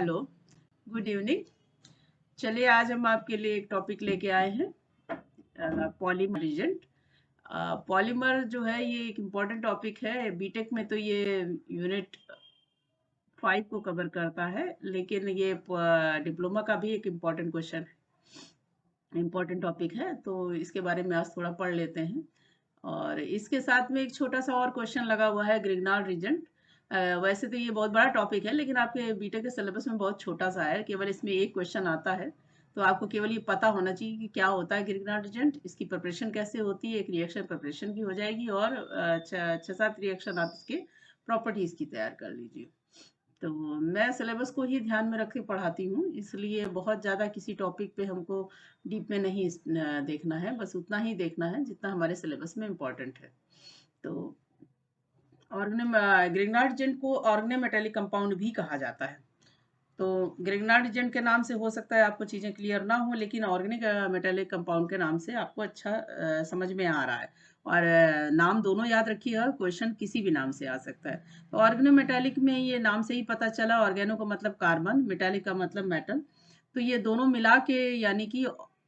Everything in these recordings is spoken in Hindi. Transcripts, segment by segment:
Hello, good evening. चलिए आज हम आपके लिए एक टॉपिक लेके आए हैं, पॉलीमर एजेंट। पॉलीमर जो है ये एक इम्पॉर्टेंट टॉपिक है। बीटेक में तो ये यूनिट 5 को कवर करता है, लेकिन ये डिप्लोमा का भी एक इम्पॉर्टेंट क्वेश्चन है, इम्पॉर्टेंट टॉपिक है, तो इसके बारे में आज थोड़ा पढ़ लेते हैं। और इसके साथ में एक छोटा सा और क्वेश्चन लगा हुआ है, ग्रिग्नार्ड रीजेंट। वैसे तो ये बहुत बड़ा टॉपिक है, लेकिन आपके बीटेक के सिलेबस में बहुत छोटा सा है, केवल इसमें एक क्वेश्चन आता है। तो आपको केवल ये पता होना चाहिए कि क्या होता है ग्रिग्नार्ड रीजेंट, इसकी प्रिपरेशन कैसे होती है, एक रिएक्शन प्रिपरेशन की हो जाएगी, और 6-7 रिएक्शन आप इसके प्रॉपर्टीज की तैयार कर लीजिए। तो मैं सिलेबस को ही ध्यान में रख के पढ़ाती हूँ, इसलिए बहुत ज़्यादा किसी टॉपिक पे हमको डीप में नहीं देखना है, बस उतना ही देखना है जितना हमारे सिलेबस में इम्पोर्टेंट है। तो ग्रिग्नार्ड एजेंट को ऑर्गेनोमेटेलिक कंपाउंड भी कहा जाता है। तो ग्रिग्नार्ड एजेंट के नाम से हो सकता है आपको चीज़ें क्लियर ना हो, लेकिन ऑर्गेनिक मेटेलिक कंपाउंड के नाम से आपको अच्छा समझ में आ रहा है। और नाम दोनों याद रखिएगा, क्वेश्चन किसी भी नाम से आ सकता है। तो ऑर्गेनोमेटेलिक में ये नाम से ही पता चला, ऑर्गेनो का मतलब कार्बन, मेटेलिक का मतलब मेटल। तो ये दोनों मिला के, यानी कि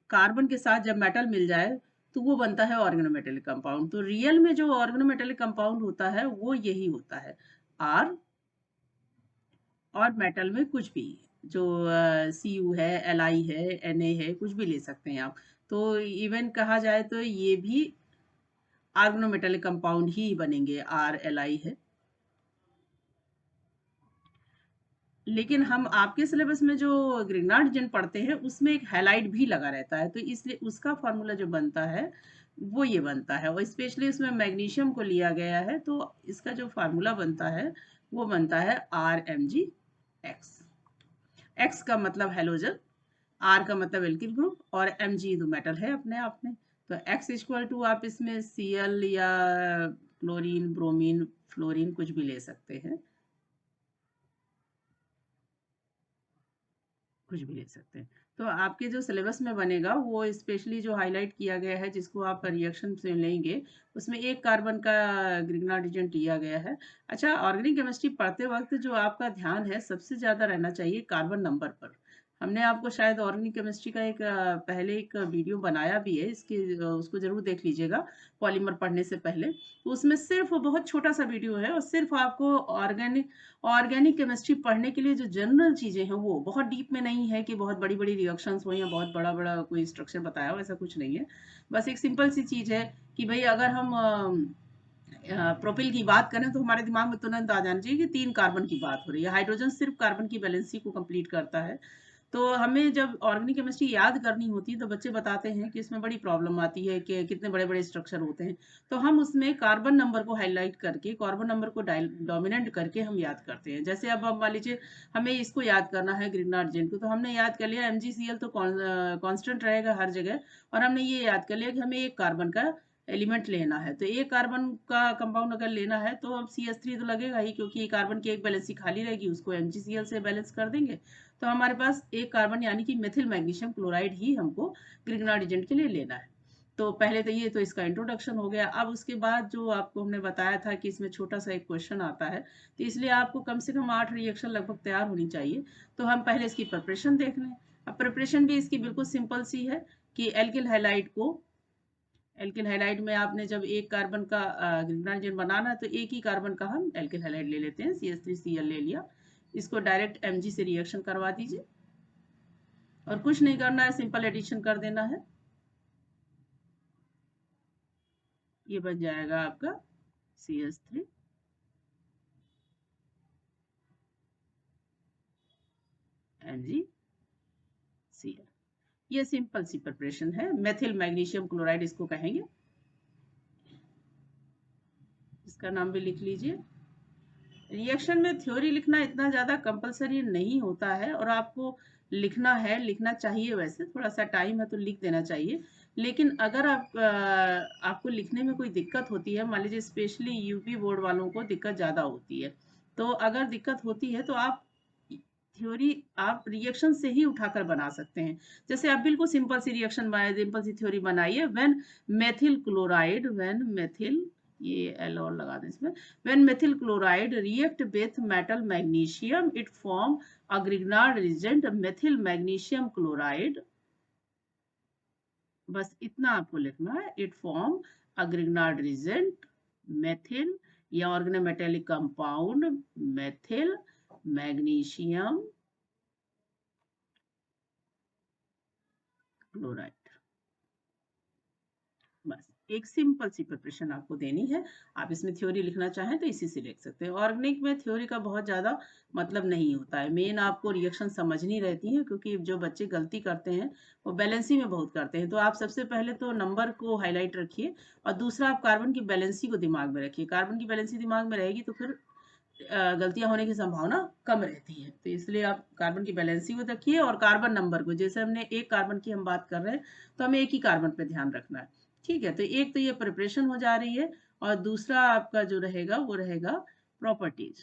कार्बन के साथ जब मेटल मिल जाए तो वो बनता है ऑर्गेनोमेटेलिक कंपाउंड। तो रियल में जो ऑर्गेनोमेटेलिक कंपाउंड होता है वो यही होता है, आर। और मेटल में कुछ भी, जो Cu है, Li है, Na है, कुछ भी ले सकते हैं आप। तो इवन कहा जाए तो ये भी ऑर्गेनोमेटेलिक कंपाउंड ही बनेंगे, Ri है। लेकिन हम आपके सिलेबस में जो ग्रिग्नार्ड एजेंट पढ़ते हैं उसमें एक हैलाइड भी लगा रहता है, तो इसलिए उसका फॉर्मूला जो बनता है वो ये बनता है, और स्पेशली उसमें मैग्नीशियम को लिया गया है, तो इसका जो फार्मूला बनता है वो बनता है RMgX। X का मतलब हेलोजन, R का मतलब एल्किल ग्रुप, और Mg तो मेटल है अपने आप में। तो X इक्वल टू आप इसमें Cl या क्लोरीन, ब्रोमीन, फ्लोरीन कुछ भी ले सकते हैं, कुछ भी ले सकते हैं। तो आपके जो सिलेबस में बनेगा वो स्पेशली जो हाईलाइट किया गया है, जिसको आप रिएक्शन से लेंगे, उसमें एक कार्बन का ग्रिग्नार्ड एजेंट लिया गया है। अच्छा, ऑर्गेनिक केमिस्ट्री पढ़ते वक्त जो आपका ध्यान है सबसे ज़्यादा रहना चाहिए कार्बन नंबर पर। हमने आपको शायद ऑर्गेनिक केमिस्ट्री का एक पहले एक वीडियो बनाया भी है, इसके उसको ज़रूर देख लीजिएगा पॉलीमर पढ़ने से पहले। तो उसमें सिर्फ बहुत छोटा सा वीडियो है, और सिर्फ आपको ऑर्गेनिक केमिस्ट्री पढ़ने के लिए जो जनरल चीज़ें हैं वो बहुत डीप में नहीं है कि बहुत बड़ी बड़ी रिएक्शंस हो या बहुत बड़ा बड़ा कोई स्ट्रक्चर बताया हो, ऐसा कुछ नहीं है। बस एक सिंपल सी चीज़ है कि भाई अगर हम प्रोपिल की बात करें तो हमारे दिमाग में तुरंत आ जाना चाहिए कि 3 कार्बन की बात हो रही है। हाइड्रोजन सिर्फ कार्बन की वैलेंसी को कंप्लीट करता है। तो हमें जब ऑर्गेनिक केमिस्ट्री याद करनी होती है तो बच्चे बताते हैं कि इसमें बड़ी प्रॉब्लम आती है कि कितने बड़े बड़े स्ट्रक्चर होते हैं। तो हम उसमें कार्बन नंबर को हाईलाइट करके, कार्बन नंबर को डोमिनेंट करके हम याद करते हैं। जैसे अब मान लीजिए हमें इसको याद करना है ग्रिग्नार्ड एजेंट को, तो हमने याद कर लिया MgCl तो कांस्टेंट रहेगा हर जगह, और हमने ये याद कर लिया कि हमें एक कार्बन का एलिमेंट लेना है। तो एक कार्बन का कंपाउंड अगर लेना है तो अब CH3 तो लगेगा ही, क्योंकि कार्बन की एक वैलेंसी खाली रहेगी, उसको MgCl से बैलेंस कर देंगे। तो हमारे पास एक कार्बन यानी कि मेथिल मैग्नीशियम क्लोराइड ही हमको ग्रिग्नार्ड एजेंट के लिए लेना है। तो पहले तो ये तो इसका इंट्रोडक्शन हो गया। अब उसके बाद जो आपको हमने बताया था कि इसमें छोटा सा एक क्वेश्चन आता है, तो इसलिए आपको कम से कम 8 रिएक्शन लगभग तैयार होनी चाहिए। तो हम पहले इसकी प्रिपरेशन देख लें। अब प्रिपरेशन भी इसकी बिल्कुल सिंपल सी है कि एल्किल हैलाइड में आपने जब एक कार्बन का ग्रिग्नार्ड एजेंट बनाना है तो एक ही कार्बन का हम एल्किल हैलाइड ले लेते हैं, CH3Cl ले लिया। इसको डायरेक्ट Mg से रिएक्शन करवा दीजिए, और कुछ नहीं करना है, सिंपल एडिशन कर देना है। ये बन जाएगा आपका CH3 MgCl। ये सिंपल सी प्रिपरेशन है, मेथिल मैग्नीशियम क्लोराइड इसको कहेंगे। इसका नाम भी लिख लीजिए। रिएक्शन में थ्योरी लिखना इतना ज़्यादा कंपलसरी नहीं होता है, और आपको लिखना है, लिखना चाहिए, वैसे थोड़ा सा टाइम है तो लिख देना चाहिए। लेकिन अगर आपको लिखने में कोई दिक्कत होती है, मान लीजिए स्पेशली यूपी बोर्ड वालों को दिक्कत ज़्यादा होती है, तो अगर दिक्कत होती है तो आप थ्योरी आप रिएक्शन से ही उठाकर बना सकते हैं। जैसे आप बिल्कुल सिंपल सी रिएक्शन बनाइए, सिंपल सी थ्योरी बनाइए, व्हेन मेथिल ये एल और लगा दें इसमें। When methyl chloride react with metal magnesium it form a Grignard reagent methyl magnesium chloride. बस इतना आपको लिखना है, it form a Grignard reagent methyl या organometallic compound methyl magnesium chloride. बस एक सिंपल सी प्रिपरेशन आपको देनी है। आप इसमें थ्योरी लिखना चाहें तो इसी से लिख सकते हैं। ऑर्गेनिक में थ्योरी का बहुत ज़्यादा मतलब नहीं होता है, मेन आपको रिएक्शन समझनी रहती है, क्योंकि जो बच्चे गलती करते हैं वो बैलेंसी में बहुत करते हैं। तो आप सबसे पहले तो नंबर को हाईलाइट रखिए, और दूसरा आप कार्बन की बैलेंसी को दिमाग में रखिए। कार्बन की बैलेंसी दिमाग में रहेगी तो फिर गलतियां होने की संभावना कम रहती है। तो इसलिए आप कार्बन की बैलेंसी को रखिए, और कार्बन नंबर को, जैसे हमने एक कार्बन की हम बात कर रहे हैं तो हमें एक ही कार्बन पे ध्यान रखना है। ठीक है, तो एक तो ये प्रिपरेशन हो जा रही है, और दूसरा आपका जो रहेगा वो रहेगा प्रॉपर्टीज।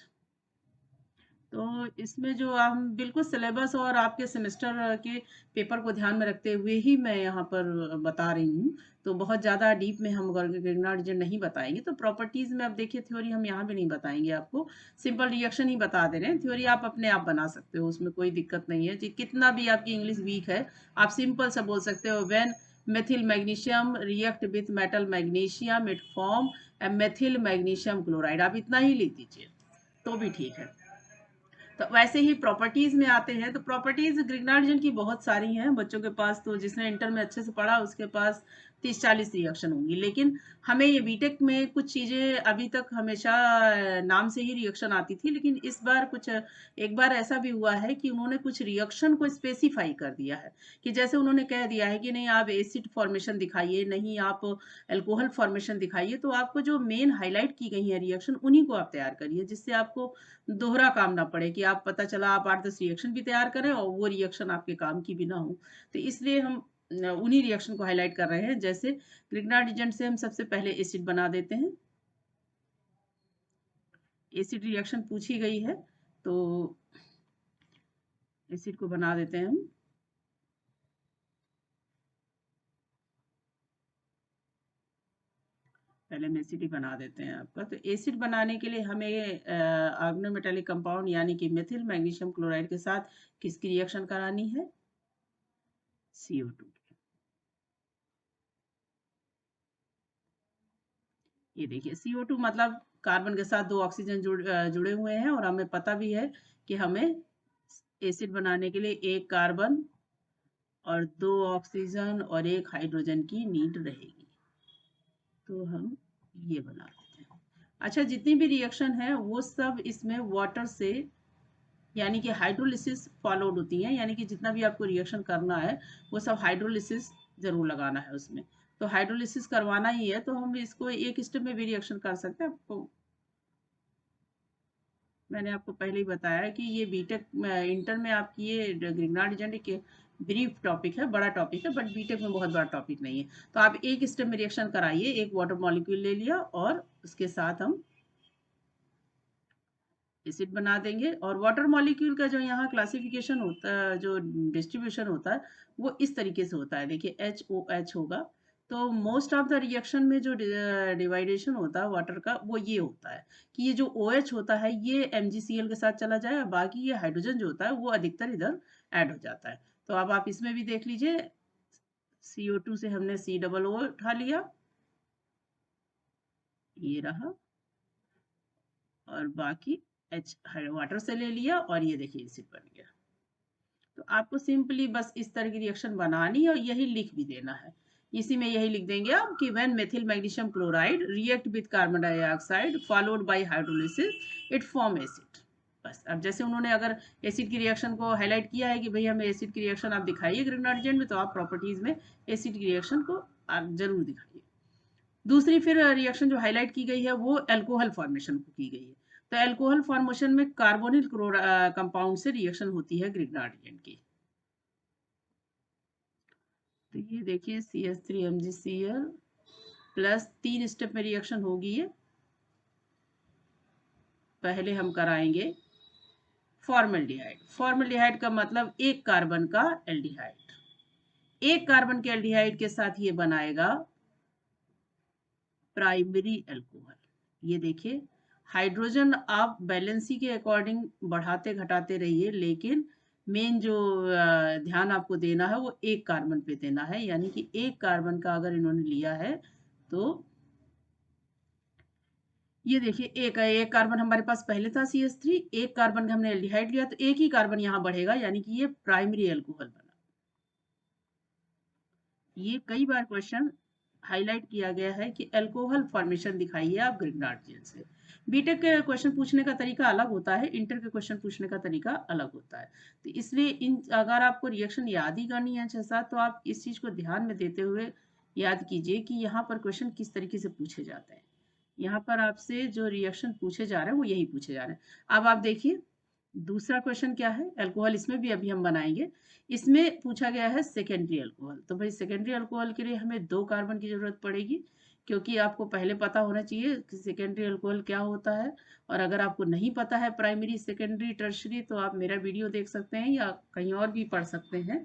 तो इसमें जो हम बिल्कुल सिलेबस और आपके सेमेस्टर के पेपर को ध्यान में रखते हुए ही मैं यहाँ पर बता रही हूँ। तो बहुत ज़्यादा डीप में हम ग्रिग्नार्ड रिजेंट नहीं बताएंगे। तो प्रॉपर्टीज़ में अब देखिए थ्योरी हम यहाँ भी नहीं बताएंगे आपको, सिंपल रिएक्शन ही बता दे रहे हैं। थ्योरी आप अपने आप बना सकते हो, उसमें कोई दिक्कत नहीं है जी। कितना भी आपकी इंग्लिश वीक है, आप सिंपल सा बोल सकते हो, when methyl magnesium react with metal magnesium it form A methyl magnesium chloride. आप इतना ही लिख दीजिए तो भी ठीक है। तो वैसे ही प्रॉपर्टीज में आते हैं, तो प्रॉपर्टीज ग्रिग्नार्ड रिजेंट की बहुत सारी हैं बच्चों के पास। तो जिसने इंटर में अच्छे से पढ़ा उसके पास 30-40 रिएक्शन होंगी, लेकिन हमें ये बीटेक में कुछ चीजें अभी तक हमेशा नाम से ही रिएक्शन आती थी, लेकिन इस बार कुछ एक बार ऐसा भी हुआ है कि उन्होंने कुछ रिएक्शन को स्पेसिफाई कर दिया है। कि जैसे उन्होंने कह दिया है कि नहीं आप एसिड फॉर्मेशन दिखाइए, नहीं आप एल्कोहल फॉर्मेशन दिखाइए। तो आपको जो मेन हाईलाइट की गई है रिएक्शन उन्हीं को आप तैयार करिए, जिससे आपको दोहरा काम ना पड़े कि आप पता चला आप 8-10 रिएक्शन भी तैयार करें और वो रिएक्शन आपके काम की भी ना हो। तो इसलिए हम उन्हीं रिएक्शन को हाईलाइट कर रहे हैं। जैसे ग्रिग्नार्ड रिजेंट से हम सबसे पहले एसिड बना देते हैं। एसिड रिएक्शन पूछी गई है तो एसिड को बना देते हैं हम। पहले हम एसिड ही बना देते हैं आपका। तो एसिड बनाने के लिए हमें ऑर्गेनोमेटेलिक कंपाउंड यानी कि मेथिल मैग्नीशियम क्लोराइड के साथ किसकी रिएक्शन करानी है? CO2। ये देखिए CO2 मतलब कार्बन के साथ 2 ऑक्सीजन जुड़े हुए हैं, और हमें पता भी है कि हमें एसिड बनाने के लिए 1 कार्बन और 2 ऑक्सीजन और 1 हाइड्रोजन की नीड रहेगी। तो हम ये बना लेते हैं। अच्छा, जितनी भी रिएक्शन है वो सब इसमें वाटर से यानी कि हाइड्रोलिसिस फॉलोड होती है, यानी कि जितना भी आपको रिएक्शन करना है वो सब हाइड्रोलिसिस जरूर लगाना है उसमें। तो हाइड्रोलिसिस करवाना ही है, तो हम इसको एक स्टेप में भी रिएक्शन कर सकते हैं। आपको मैंने आपको पहले ही बताया है कि ये बीटेक इंटर में आपकी ये ग्रिग्नार्ड रिजेंट के ब्रीफ टॉपिक है, बड़ा टॉपिक है, बट बीटेक में बहुत बड़ा टॉपिक नहीं है। तो आप एक स्टेप में रिएक्शन कराइए, एक वाटर मॉलिक्यूल ले लिया और उसके साथ हम एसिड बना देंगे। और वाटर मॉलिक्यूल का जो यहाँ क्लासिफिकेशन होता है, जो डिस्ट्रीब्यूशन होता है, वो इस तरीके से होता है। देखिए HOH होगा। तो मोस्ट ऑफ द रिएक्शन में जो डिवाइडेशन होता है वाटर का वो ये होता है कि ये जो OH होता है ये MgCl के साथ चला जाए, और बाकी ये हाइड्रोजन जो होता है वो अधिकतर इधर ऐड हो जाता है। तो अब आप इसमें भी देख लीजिए, CO2 से हमने COO उठा लिया, ये रहा, और बाकी H वाटर से ले लिया, और ये देखिए एसिड बन गया। तो आपको सिंपली बस इस तरह की रिएक्शन बनानी है और यही लिख भी देना है। इसी में यही लिख देंगे आप कि when methyl magnesium chloride react with carbon dioxide followed by hydrolysis it form acid. बस अब जैसे उन्होंने अगर एसिड की रिएक्शन को हाईलाइट किया है कि भाई हमें एसिड की रिएक्शन आप दिखाइए ग्रिग्नार्ड रिजेंट में, तो आप प्रॉपर्टीज में एसिड की रिएक्शन को आप जरूर दिखाइए। दूसरी फिर रिएक्शन जो हाईलाइट की गई है वो एल्कोहल फॉर्मेशन को की गई है। तो एल्कोहल फॉर्मेशन में कार्बोनिल कंपाउंड से रिएक्शन होती है ग्रिग्नार्ड रिजेंट की। तो ये देखिए CH3MgCl प्लस 3 स्टेप में रिएक्शन होगी ये। पहले हम कराएंगे फॉर्मल्डिहाइड। फॉर्मल्डिहाइड का मतलब एक कार्बन का एल्डिहाइड, एक कार्बन के एल्डिहाइड के साथ ये बनाएगा प्राइमरी एल्कोहल। ये देखिए, हाइड्रोजन आप बैलेंसी के अकॉर्डिंग बढ़ाते घटाते रहिए, लेकिन मेन जो ध्यान आपको देना है वो एक कार्बन पे देना है, यानी कि एक कार्बन का अगर इन्होंने लिया है तो ये देखिए, एक कार्बन हमारे पास पहले था CH3, एक कार्बन का हमने एल्डिहाइड लिया तो एक ही कार्बन यहाँ बढ़ेगा, यानी कि ये प्राइमरी अल्कोहल बना। ये कई बार क्वेश्चन हाईलाइट किया गया है कि अल्कोहल फॉर्मेशन दिखाइए आप ग्रिग्नार्ड जेल से। बीटेक के क्वेश्चन पूछने का तरीका अलग होता है, इंटर के क्वेश्चन पूछने का तरीका अलग होता है। तो इसलिए इन अगर आपको रिएक्शन याद ही करनी है 6-7 तो आप इस चीज को ध्यान में देते हुए याद कीजिए कि यहाँ पर क्वेश्चन किस तरीके से पूछे जाते हैं। यहाँ पर आपसे जो रिएक्शन पूछे जा रहे हैं वो यही पूछे जा रहे हैं। अब आप देखिए दूसरा क्वेश्चन क्या है, अल्कोहल इसमें भी अभी हम बनाएंगे। इसमें पूछा गया है सेकेंडरी अल्कोहल, तो भाई सेकेंडरी अल्कोहल के लिए हमें 2 कार्बन की जरूरत पड़ेगी, क्योंकि आपको पहले पता होना चाहिए कि सेकेंडरी अल्कोहल क्या होता है। और अगर आपको नहीं पता है प्राइमरी सेकेंडरी टर्शरी तो आप मेरा वीडियो देख सकते हैं या कहीं और भी पढ़ सकते हैं।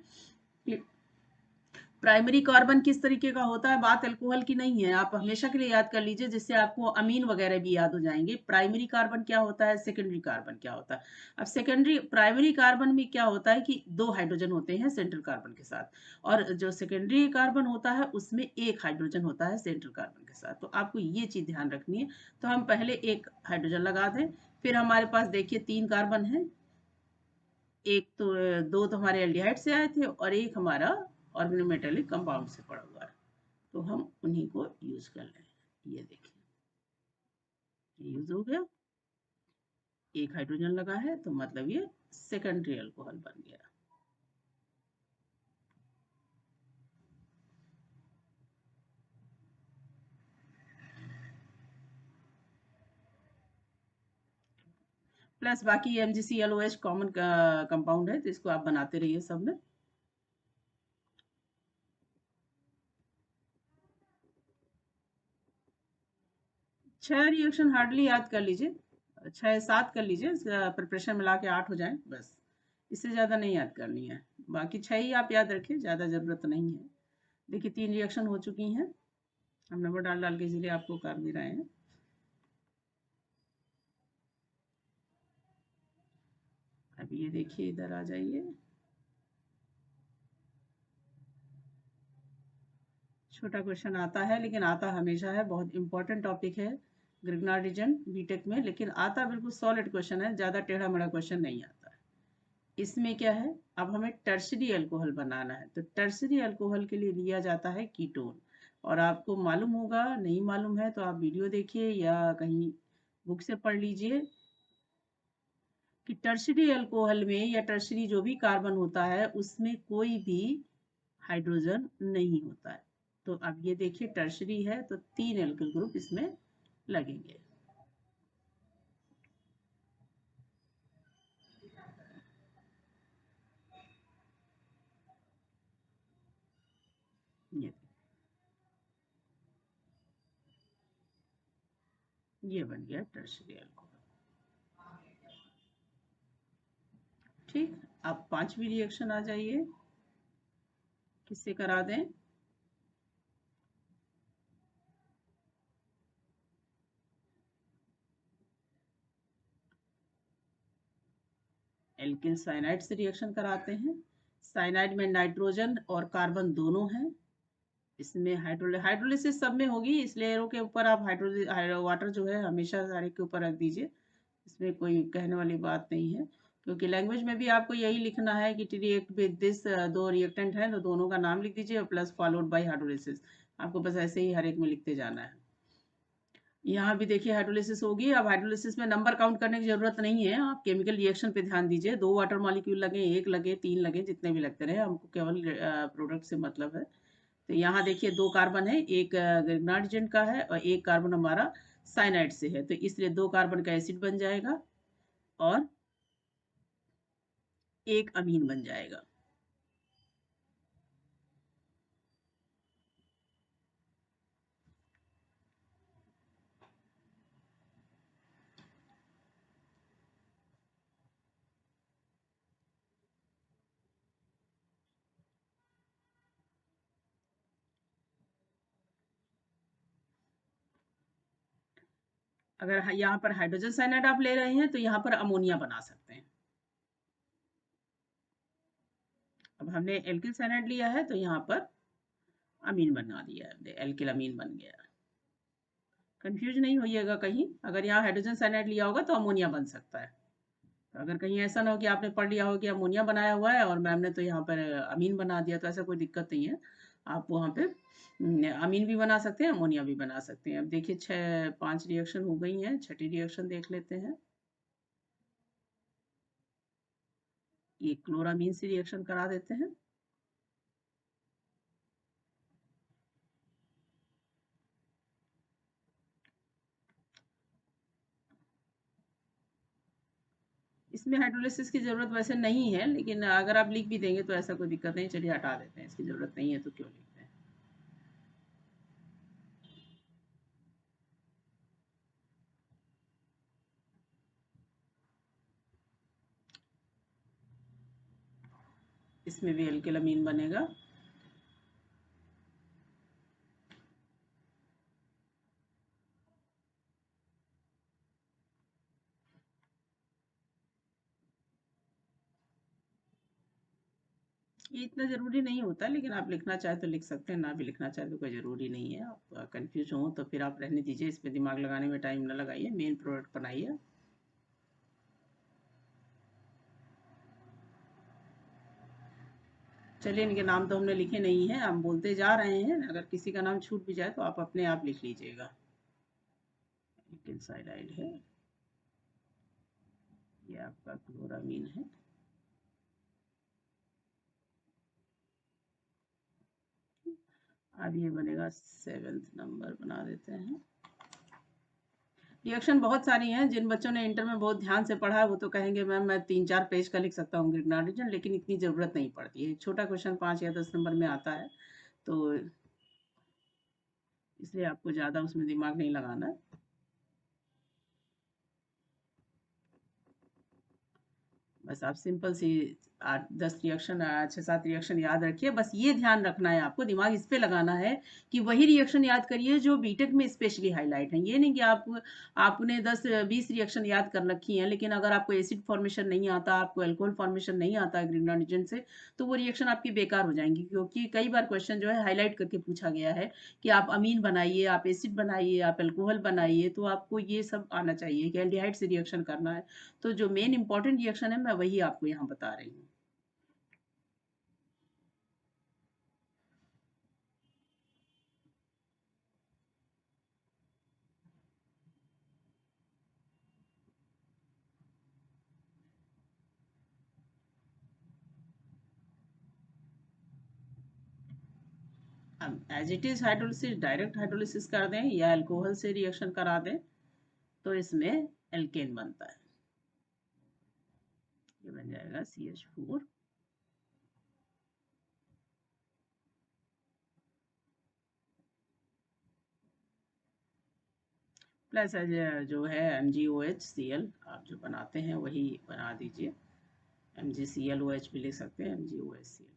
प्राइमरी कार्बन किस तरीके का होता है, बात अल्कोहल की नहीं है, आप हमेशा के लिए याद कर लीजिए जिससे आपको अमीन वगैरह भी याद हो जाएंगे। प्राइमरी कार्बन क्या होता है, सेकेंडरी कार्बन क्या होता है। अब सेकेंडरी प्राइमरी कार्बन में क्या होता है कि 2 हाइड्रोजन होते हैं सेंट्रल कार्बन के साथ, और जो सेकेंडरी कार्बन होता है उसमें 1 हाइड्रोजन होता है सेंट्रल कार्बन के साथ। तो आपको ये चीज ध्यान रखनी है। तो हम पहले 1 हाइड्रोजन लगा दें, फिर हमारे पास देखिए 3 कार्बन है, एक तो 2 तो हमारे एल्डिहाइड से आए थे और एक हमारा ऑर्गेनोमेटेलिक कंपाउंड से पड़ा हुआ है, तो हम उन्हीं को यूज कर लें। ये देखिए यूज हो गया, एक हाइड्रोजन लगा है तो मतलब ये सेकेंडरी अल्कोहल बन गया। प्लस बाकी MgClOH कॉमन कंपाउंड है, तो इसको आप बनाते रहिए सब में। छह रिएक्शन हार्डली याद कर लीजिए, 6-7 कर लीजिए, प्रिपरेशन मिला के 8 हो जाए बस, इससे ज़्यादा नहीं याद करनी है। बाकी 6 ही आप याद रखिए, ज़्यादा ज़रूरत नहीं है। देखिए 3 रिएक्शन हो चुकी हैं, हम नंबर डाल डाल के इसीलिए आपको कर भी रहे हैं। अब ये देखिए इधर आ जाइए, छोटा क्वेश्चन आता है लेकिन आता हमेशा है, बहुत इंपॉर्टेंट टॉपिक है ग्रिग्नार्ड बीटेक में, लेकिन आता बिल्कुल सॉलिड क्वेश्चन है, ज़्यादा टेढ़ा मेढ़ा क्वेश्चन नहीं आता है। इसमें क्या है, अब हमें टर्शरी अल्कोहल बनाना है, तो टर्शरी अल्कोहल के लिए लिया जाता है कीटोन। और आपको मालूम होगा, नहीं मालूम है तो आप वीडियो देखिए या कहीं बुक से पढ़ लीजिए कि टर्शरी अल्कोहल में या टर्शरी जो भी कार्बन होता है उसमें कोई भी हाइड्रोजन नहीं होता है। तो अब ये देखिए टर्शरी है तो 3 एल्किल ग्रुप इसमें लगेंगे। ये ये बन गया टर्शरी अल्कोहल। ठीक, अब 5वीं रिएक्शन आ जाइए, किससे करा दें, एल्किल साइनाइड से रिएक्शन कराते हैं। साइनाइड में नाइट्रोजन और कार्बन दोनों हैं, इसमें हाइड्रोलिसिस सब में होगी, इसलिए एरो के ऊपर आप वाटर जो है हमेशा सारे के ऊपर रख दीजिए, इसमें कोई कहने वाली बात नहीं है। क्योंकि लैंग्वेज में भी आपको यही लिखना है कि to react with this, 2 reactant हैं तो दोनों का नाम लिख दीजिए प्लस फॉलोड बाय हाइड्रोलिसिस, आपको बस ऐसे ही हर एक में लिखते जाना है। यहाँ भी देखिए हाइड्रोलिसिस होगी, अब हाइड्रोलिसिस में नंबर काउंट करने की जरूरत नहीं है, आप केमिकल रिएक्शन पे ध्यान दीजिए, 2 वाटर मॉलिक्यूल लगे, 1 लगे, 3 लगे, जितने भी लगते रहे, हमको केवल प्रोडक्ट से मतलब है। तो यहाँ देखिए 2 कार्बन है, एक ग्रिग्नार्ड का है और एक कार्बन हमारा साइनाइड से है, तो इसलिए 2 कार्बन का एसिड बन जाएगा और एक अमीन बन जाएगा। अगर यहाँ पर हाइड्रोजन साइनाइड आप ले रहे हैं तो यहाँ पर अमोनिया बना सकते हैं। अब हमने एल्किल साइनाइड लिया है तो यहाँ पर अमीन बना दिया है, एल्किल अमीन बन गया। कंफ्यूज नहीं होइएगा कहीं, अगर यहाँ हाइड्रोजन साइनाइड लिया होगा तो अमोनिया बन सकता है। तो अगर कहीं ऐसा ना हो कि आपने पढ़ लिया हो कि अमोनिया बनाया हुआ है और मैम ने तो यहाँ पर अमीन बना दिया, तो ऐसा कोई दिक्कत नहीं है। आप वहाँ पे अमीन भी बना सकते हैं, अमोनिया भी बना सकते हैं। अब देखिए 5 रिएक्शन हो गई हैं, छठी रिएक्शन देख लेते हैं। ये क्लोरामीन से रिएक्शन करा देते हैं। इसमें हाइड्रोलिसिस की ज़रूरत वैसे नहीं है, लेकिन अगर आप लिख भी देंगे तो ऐसा कोई दिक्कत नहीं, चलिए हटा देते हैं, इसकी ज़रूरत नहीं है तो क्यों लिखते हैं। इसमें भी एल्किल अमीन बनेगा। ये इतना ज़रूरी नहीं होता, लेकिन आप लिखना चाहे तो लिख सकते हैं, ना भी लिखना चाहे तो कोई ज़रूरी नहीं है। आप कंफ्यूज हो तो फिर आप रहने दीजिए, इस पे दिमाग लगाने में टाइम ना लगाइए, मेन प्रोडक्ट बनाइए। चलिए, इनके नाम तो हमने लिखे नहीं है, हम बोलते जा रहे हैं, अगर किसी का नाम छूट भी जाए तो आप अपने आप लिख लीजिएगा। एल्किल साइनाइड है, ये आपका क्लोरामीन है। अब ये बनेगा 7th नंबर, बना देते हैं। रिएक्शन बहुत सारी हैं, जिन बच्चों ने इंटर में बहुत ध्यान से पढ़ा है वो तो कहेंगे मैम मैं 3-4 पेज का लिख सकता हूँ ग्रिग्नार्डिजन, लेकिन इतनी ज़रूरत नहीं पड़ती है। छोटा क्वेश्चन 5 या 10 नंबर में आता है, तो इसलिए आपको ज़्यादा उसमें दिमाग नहीं लगाना है। बस आप सिंपल सी 8-10 रिएक्शन, 6-7 रिएक्शन याद रखिए। बस ये ध्यान रखना है आपको, दिमाग इस पे लगाना है कि वही रिएक्शन याद करिए जो बीटेक में स्पेशली हाईलाइट है। ये नहीं कि आपने 10-20 रिएक्शन याद कर रखी हैं, लेकिन अगर आपको एसिड फॉर्मेशन नहीं आता, आपको एल्कोहल फॉर्मेशन नहीं आता है ग्रिग्नार्डिजन से, तो वो रिएक्शन आपकी बेकार हो जाएंगी। क्योंकि कई बार क्वेश्चन जो है हाईलाइट करके पूछा गया है कि आप अमीन बनाइए, आप एसिड बनाइए, आप एल्कोहल बनाइए, तो आपको ये सब आना चाहिए कि एल्डिहाइड से रिएक्शन करना है। तो जो मेन इंपॉर्टेंट रिएक्शन है मैं वही आपको यहाँ बता रही हूँ। अब as it is hydrolysis, direct hydrolysis कर दें या अल्कोहल से रिएक्शन करा दें तो इसमें एल्केन बनता है। ये बन जाएगा CH4 प्लस जो है MgOH Cl, आप जो बनाते हैं वही बना दीजिए। MgClOH भी लिख सकते हैं, MgOH Cl भी लिख सकते हैं।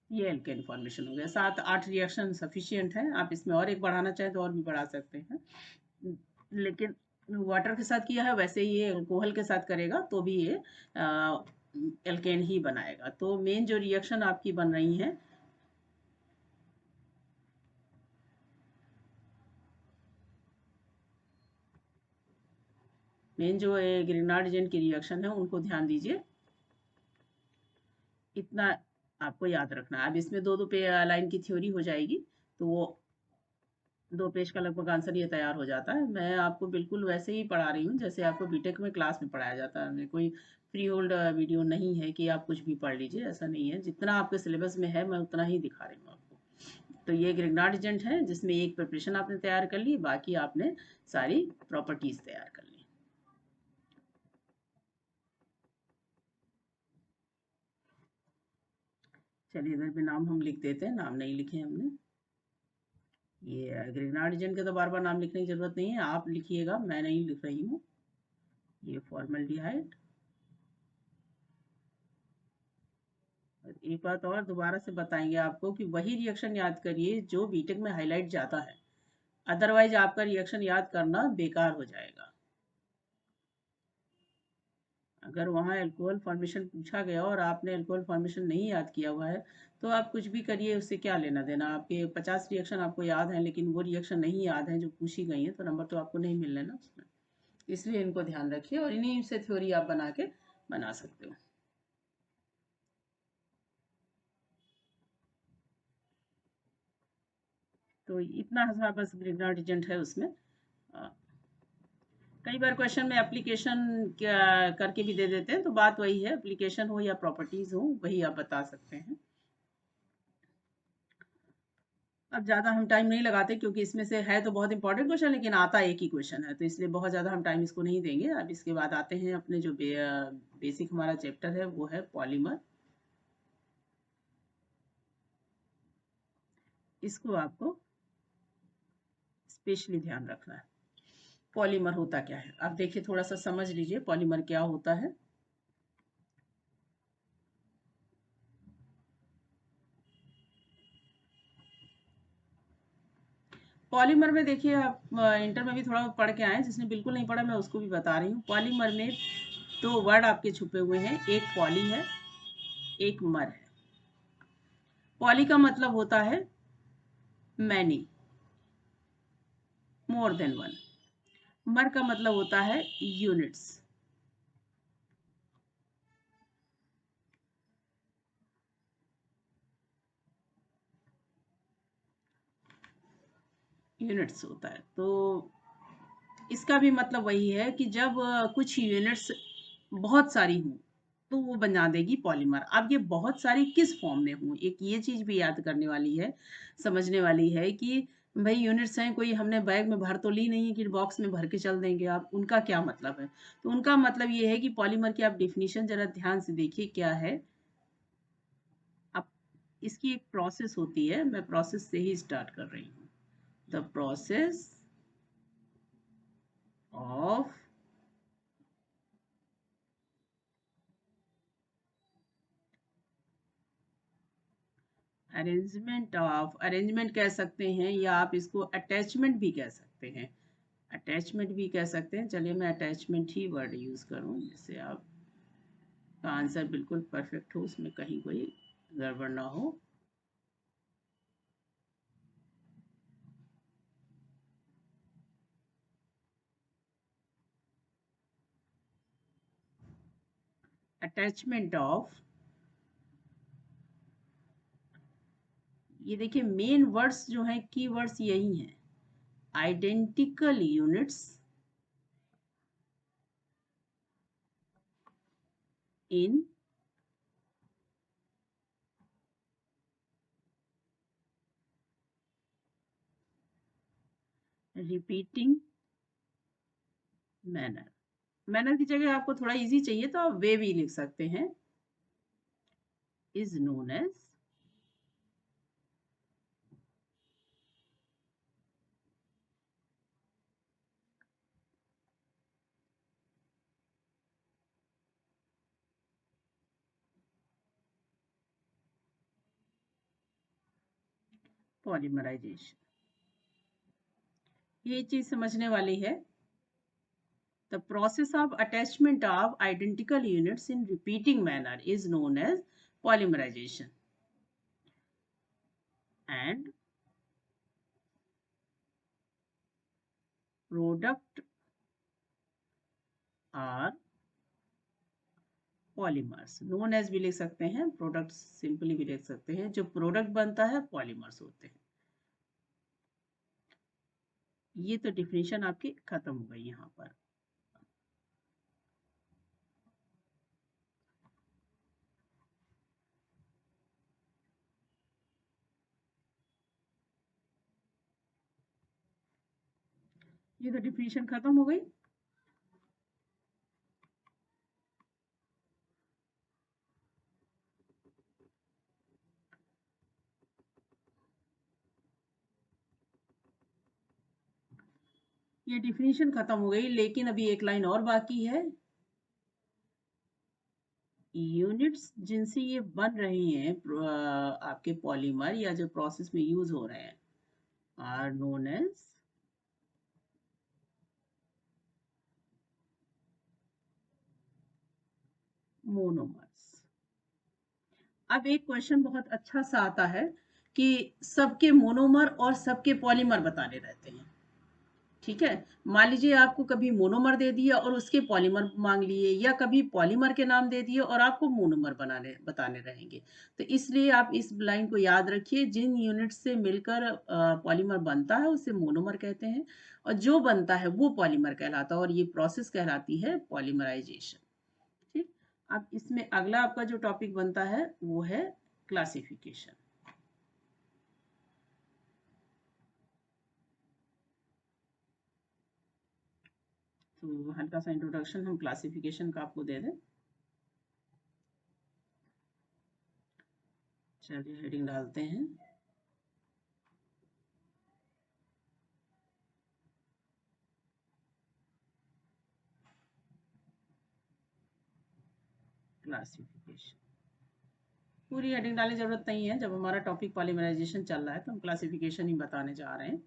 ये एल्केन फॉर्मेशन हो गया। 7-8 रिएक्शन सफिशियंट है, आप इसमें और एक बढ़ाना चाहें तो और भी बढ़ा सकते हैं, लेकिन वाटर के साथ किया है वैसे ही ये अल्कोहल के साथ करेगा तो भी ये एल्केन ही बनाएगा। तो मेन जो रिएक्शन आपकी बन रही है, मेन जो ग्रिग्नार्डिजन की रिएक्शन है उनको ध्यान दीजिए, इतना आपको याद रखना है। अब इसमें 2-2 पे लाइन की थ्योरी हो जाएगी, तो वो 2 पेज का लगभग आंसर ये तैयार हो जाता है। मैं आपको बिल्कुल वैसे ही पढ़ा रही हूँ जैसे आपको बीटेक में क्लास में पढ़ाया जाता है। कोई फ्री होल्ड वीडियो नहीं है कि आप कुछ भी पढ़ लीजिए, ऐसा नहीं है। जितना आपके सिलेबस में है मैं उतना ही दिखा रही हूँ आपको। तो ये ग्रिग्नार्डिजेंट है जिसमें एक प्रिपरेशन आपने तैयार कर ली, बाकी आपने सारी प्रॉपर्टीज तैयार कर ली। चलिए इधर भी नाम हम लिख देते हैं, नाम नहीं लिखे हमने। ये ग्रिग्नार्डिजेंट के तो बार बार नाम लिखने की जरूरत नहीं है, आप लिखिएगा, मैं नहीं लिख रही हूँ। ये फॉर्मल्डिहाइड। एक बात और दोबारा से बताएंगे आपको कि वही रिएक्शन याद करिए जो बीटेक में हाईलाइट जाता है। अदरवाइज आपका रिएक्शन याद करना बेकार हो जाएगा। अगर वहाँ अल्कोहल फॉर्मेशन पूछा गया और आपने अल्कोहल फॉर्मेशन नहीं याद किया हुआ है, तो आप कुछ भी करिए, उससे क्या लेना देना। आपके 50 रिएक्शन आपको याद हैं, लेकिन वो रिएक्शन नहीं याद हैं जो पूछी गई हैं, तो नंबर तो आपको नहीं मिलने ना उसमें। इसलिए इनको ध्यान रखिए और इन्हीं से थ्योरी आप बना के बना सकते हो। तो इतना सा बस ग्रिग्नार्ड एजेंट है उसमें। अ, कई बार क्वेश्चन में एप्लीकेशन क्या करके भी दे देते हैं, तो बात वही है, एप्लीकेशन हो या प्रॉपर्टीज हो, वही आप बता सकते हैं। अब ज़्यादा हम टाइम नहीं लगाते, क्योंकि इसमें से है तो बहुत इंपॉर्टेंट क्वेश्चन, लेकिन आता एक ही क्वेश्चन है, तो इसलिए बहुत ज़्यादा हम टाइम इसको नहीं देंगे। अब इसके बाद आते हैं अपने जो बेसिक हमारा चैप्टर है, वो है पॉलीमर। इसको आपको स्पेशली ध्यान रखना है। पॉलीमर होता क्या है, आप देखिए, थोड़ा सा समझ लीजिए पॉलीमर क्या होता है। पॉलीमर में देखिए, आप इंटर में भी थोड़ा पढ़ के आए, जिसने बिल्कुल नहीं पढ़ा मैं उसको भी बता रही हूँ। पॉलीमर में दो वर्ड आपके छुपे हुए हैं, एक पॉली है, एक मर है। पॉली का मतलब होता है मैनी, मोर देन वन। मर का मतलब होता है यूनिट्स। यूनिट्स होता है, तो इसका भी मतलब वही है कि जब कुछ यूनिट्स बहुत सारी हों, तो वो बना देगी पॉलीमर। अब ये बहुत सारी किस फॉर्म में हों, एक ये चीज़ भी याद करने वाली है, समझने वाली है कि भई यूनिट्स हैं, कोई हमने बैग में भर तो ली नहीं है कि बॉक्स में भर के चल देंगे आप, उनका क्या मतलब है? तो उनका मतलब ये है कि पॉलीमर की आप डेफिनिशन ज़रा ध्यान से देखिए क्या है। अब इसकी एक प्रोसेस होती है, मैं प्रोसेस से ही स्टार्ट कर रही हूँ। द प्रोसेस ऑफ अरेंजमेंट कह सकते हैं, या आप इसको अटैचमेंट भी कह सकते हैं। अटैचमेंट भी कह सकते हैं, चलिए मैं अटैचमेंट ही वर्ड यूज़ करूँ, जिससे आपका आंसर बिल्कुल परफेक्ट हो, उसमें कहीं कोई गड़बड़ ना हो। अटैचमेंट ऑफ, ये देखिए मेन वर्ड्स जो हैं, की वर्ड्स यही हैं, identical units in repeating manner. Manner की जगह आपको थोड़ा इजी चाहिए तो आप वे भी लिख सकते हैं, इज नोन एज पॉलीमराइजेशन। ये चीज समझने वाली है। The process of attachment of identical units in repeating manner is known as polymerisation, and product are polymers. Known as भी लिख सकते हैं, प्रोडक्ट सिंपली भी लिख सकते हैं, जो प्रोडक्ट बनता है पॉलीमर्स होते हैं। ये तो डिफिनेशन आपकी खत्म हो गई यहाँ पर। ये तो डिफिनेशन खत्म हो गई। ये डिफिनेशन खत्म हो गई, लेकिन अभी एक लाइन और बाकी है। यूनिट्स जिनसे ये बन रही हैं आपके पॉलीमर, या जो प्रोसेस में यूज हो रहे हैं, आर नोन एज मोनोमर्स। अब एक क्वेश्चन बहुत अच्छा सा आता है कि सबके मोनोमर और सबके पॉलीमर बताने रहते हैं। ठीक है, मान लीजिए आपको कभी मोनोमर दे दिया और उसके पॉलीमर मांग लिए, या कभी पॉलीमर के नाम दे दिए और आपको मोनोमर बनाने बताने रहेंगे। तो इसलिए आप इस लाइन को याद रखिए, जिन यूनिट से मिलकर पॉलीमर बनता है उसे मोनोमर कहते हैं, और जो बनता है वो पॉलीमर कहलाता है, और ये प्रोसेस कहलाती है पॉलीमराइजेशन। ठीक। अब इसमें अगला आपका जो टॉपिक बनता है वो है क्लासिफिकेशन। तो हल्का सा इंट्रोडक्शन हम क्लासिफिकेशन का आपको दे दें। चलिए हेडिंग डालते हैं। क्लासिफिकेशन। पूरी हेडिंग डालने की जरूरत नहीं है, जब हमारा टॉपिक पॉलीमराइजेशन चल रहा है तो हम क्लासिफिकेशन ही बताने जा रहे हैं,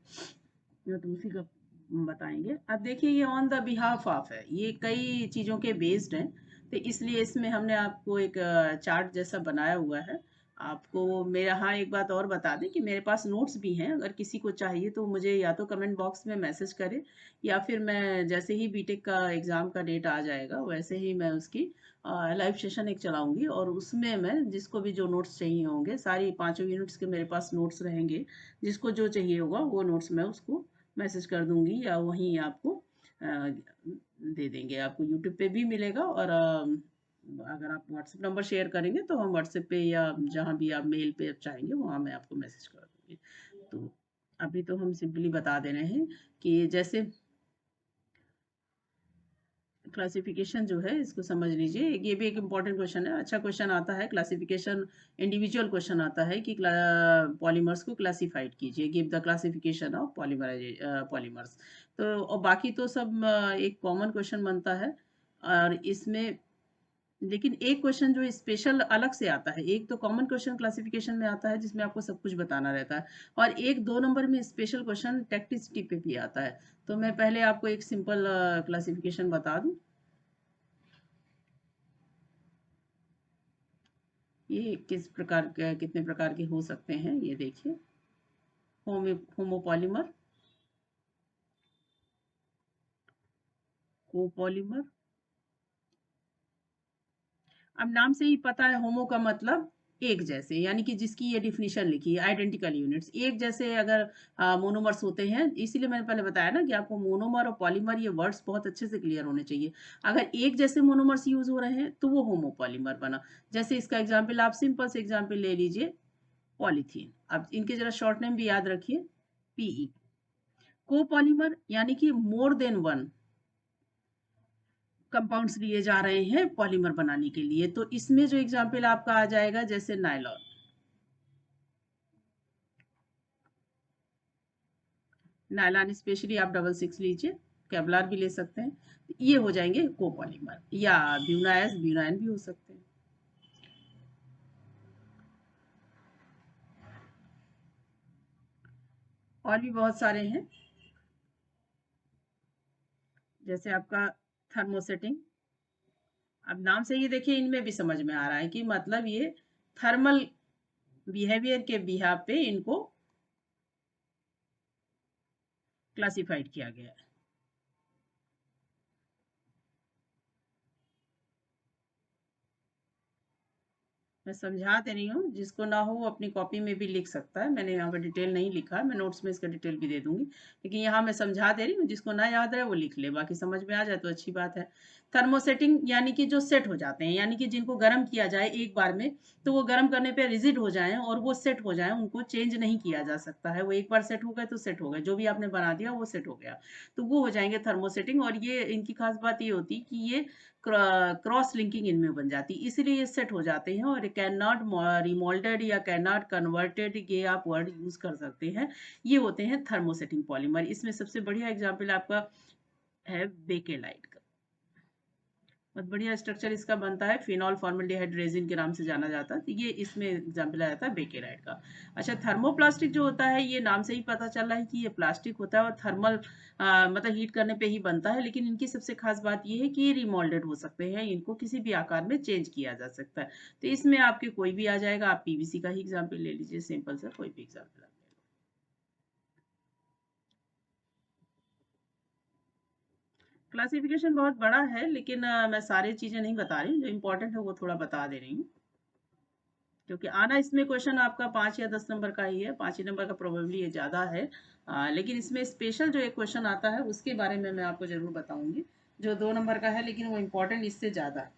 तो उसी का बताएंगे। अब देखिए, ये ऑन द बिहाफ ऑफ है, ये कई चीज़ों के बेस्ड है, तो इसलिए इसमें हमने आपको एक चार्ट जैसा बनाया हुआ है। आपको मेरा, हाँ, एक बात और बता दें कि मेरे पास नोट्स भी हैं, अगर किसी को चाहिए तो मुझे या तो कमेंट बॉक्स में मैसेज करे, या फिर मैं जैसे ही बीटेक का एग्ज़ाम का डेट आ जाएगा वैसे ही मैं उसकी लाइव सेशन एक चलाऊंगी, और उसमें मैं जिसको भी जो नोट्स चाहिए होंगे, सारी पांचों यूनिट्स के मेरे पास नोट्स रहेंगे, जिसको जो चाहिए होगा वो नोट्स मैं उसको मैसेज कर दूंगी, या वहीं आपको दे देंगे। आपको यूट्यूब पे भी मिलेगा, और अगर आप व्हाट्सएप नंबर शेयर करेंगे तो हम व्हाट्सएप पे या जहाँ भी आप मेल पे चाहेंगे वहाँ मैं आपको मैसेज कर दूंगी। तो अभी तो हम सिंपली बता दे रहे हैं कि जैसे क्लासिफिकेशन जो है इसको समझ लीजिए, ये भी एक इम्पॉर्टेंट क्वेश्चन है, अच्छा क्वेश्चन आता है। क्लासिफिकेशन इंडिविजुअल क्वेश्चन आता है कि पॉलीमर्स को क्लासिफाइड कीजिए, give the classification of polymers. तो और बाकी तो सब एक कॉमन क्वेश्चन बनता है, और इसमें लेकिन एक क्वेश्चन जो स्पेशल अलग से आता है, एक तो कॉमन क्वेश्चन क्लासिफिकेशन में आता है जिसमें आपको सब कुछ बताना रहता है, और एक 2 नंबर में स्पेशल क्वेश्चन टेक्टिसिटी पे भी आता है। तो मैं पहले आपको एक सिंपल क्लासिफिकेशन बता दूं। ये किस प्रकार के, कितने प्रकार के हो सकते हैं ये देखिए। Homopolymer, copolymer. अब नाम से ही पता है, होमो का मतलब एक जैसे, यानी कि जिसकी ये डिफिनीशन लिखी है, आइडेंटिकल यूनिट्स एक जैसे। अगर मोनोमर्स होते हैं, इसीलिए मैंने पहले बताया ना कि आपको मोनोमर और पॉलीमर ये वर्ड्स बहुत अच्छे से क्लियर होने चाहिए। अगर एक जैसे मोनोमर्स यूज हो रहे हैं तो वो होमोपॉलीमर बना। जैसे इसका एग्जाम्पल, आप सिंपल से एग्जाम्पल ले लीजिए, पॉलीथीन। अब इनके जरा शॉर्ट नेम भी याद रखिए, पीई। कोपॉलीमर यानी कि मोर देन वन कंपाउंड्स लिए जा रहे हैं पॉलीमर बनाने के लिए, तो इसमें जो एग्जाम्पल आपका आ जाएगा, जैसे नायलॉन। नायलॉन स्पेशली आप 66 लीजिए, केवलार भी ले सकते हैं, ये हो जाएंगे कोपॉलीमर, या ब्यूनायस ब्यूनाइन भी हो सकते हैं। और भी बहुत सारे हैं, जैसे आपका थर्मोसेटिंग। अब नाम से ही देखिए, इनमें भी समझ में आ रहा है कि मतलब ये थर्मल बिहेवियर के बिहाफ पे इनको क्लासिफाइड किया गया है। मैं समझा दे रही हूँ, जिसको ना हो वो अपनी कॉपी में भी लिख सकता है, मैंने यहाँ पे डिटेल नहीं लिखा है, मैं नोट्स में इसका डिटेल भी दे दूंगी, लेकिन यहाँ मैं समझा दे रही हूँ, जिसको ना याद रहे वो लिख ले, बाकी समझ में आ जाए तो अच्छी बात है। थर्मोसेटिंग यानी कि जो सेट हो जाते हैं, यानी कि जिनको गर्म किया जाए एक बार में, तो वो गर्म करने पे रिजिड हो जाए और वो सेट हो जाए, उनको चेंज नहीं किया जा सकता है, वो एक बार सेट हो गए तो सेट हो गए, जो भी आपने बना दिया वो सेट हो गया, तो वो हो जाएंगे थर्मोसेटिंग। और ये इनकी खास बात ये होती कि ये क्रॉस लिंकिंग इनमें बन जाती है, इसीलिए ये सेट हो जाते हैं, और कैन नॉट रिमोल्डेड या कैन नॉट कन्वर्टेड, ये आप वर्ड यूज कर सकते हैं। ये होते हैं थर्मोसेटिंग पॉलीमर। इसमें सबसे बढ़िया एग्जांपल आपका है बेकेलाइट का। बहुत बढ़िया स्ट्रक्चर इसका बनता है, फिनॉल फॉर्मल्डिहाइड रेजिन के नाम से जाना जाता है। तो ये इसमें एग्जाम्पल आया था बेकेराइड का। अच्छा, थर्मोप्लास्टिक जो होता है, ये नाम से ही पता चल रहा है कि ये प्लास्टिक होता है और थर्मल मतलब हीट करने पे ही बनता है, लेकिन इनकी सबसे खास बात ये है कि ये रिमोल्डेड हो सकते हैं, इनको किसी भी आकार में चेंज किया जा सकता है। तो इसमें आपके कोई भी आ जाएगा, आप पीवीसी का ही एग्जाम्पल ले लीजिए, सिंपल सा कोई भी एग्जाम्पल। क्लासिफिकेशन बहुत बड़ा है, लेकिन मैं सारी चीजें नहीं बता रही हूँ, जो इम्पोर्टेंट है वो थोड़ा बता दे रही हूँ, क्योंकि आना इसमें क्वेश्चन आपका 5 या 10 नंबर का ही है, 5 ही नंबर का प्रोबेबली ये ज़्यादा है। लेकिन इसमें स्पेशल जो एक क्वेश्चन आता है उसके बारे में मैं आपको ज़रूर बताऊंगी, जो 2 नंबर का है, लेकिन वो इम्पोर्टेंट इससे ज़्यादा है।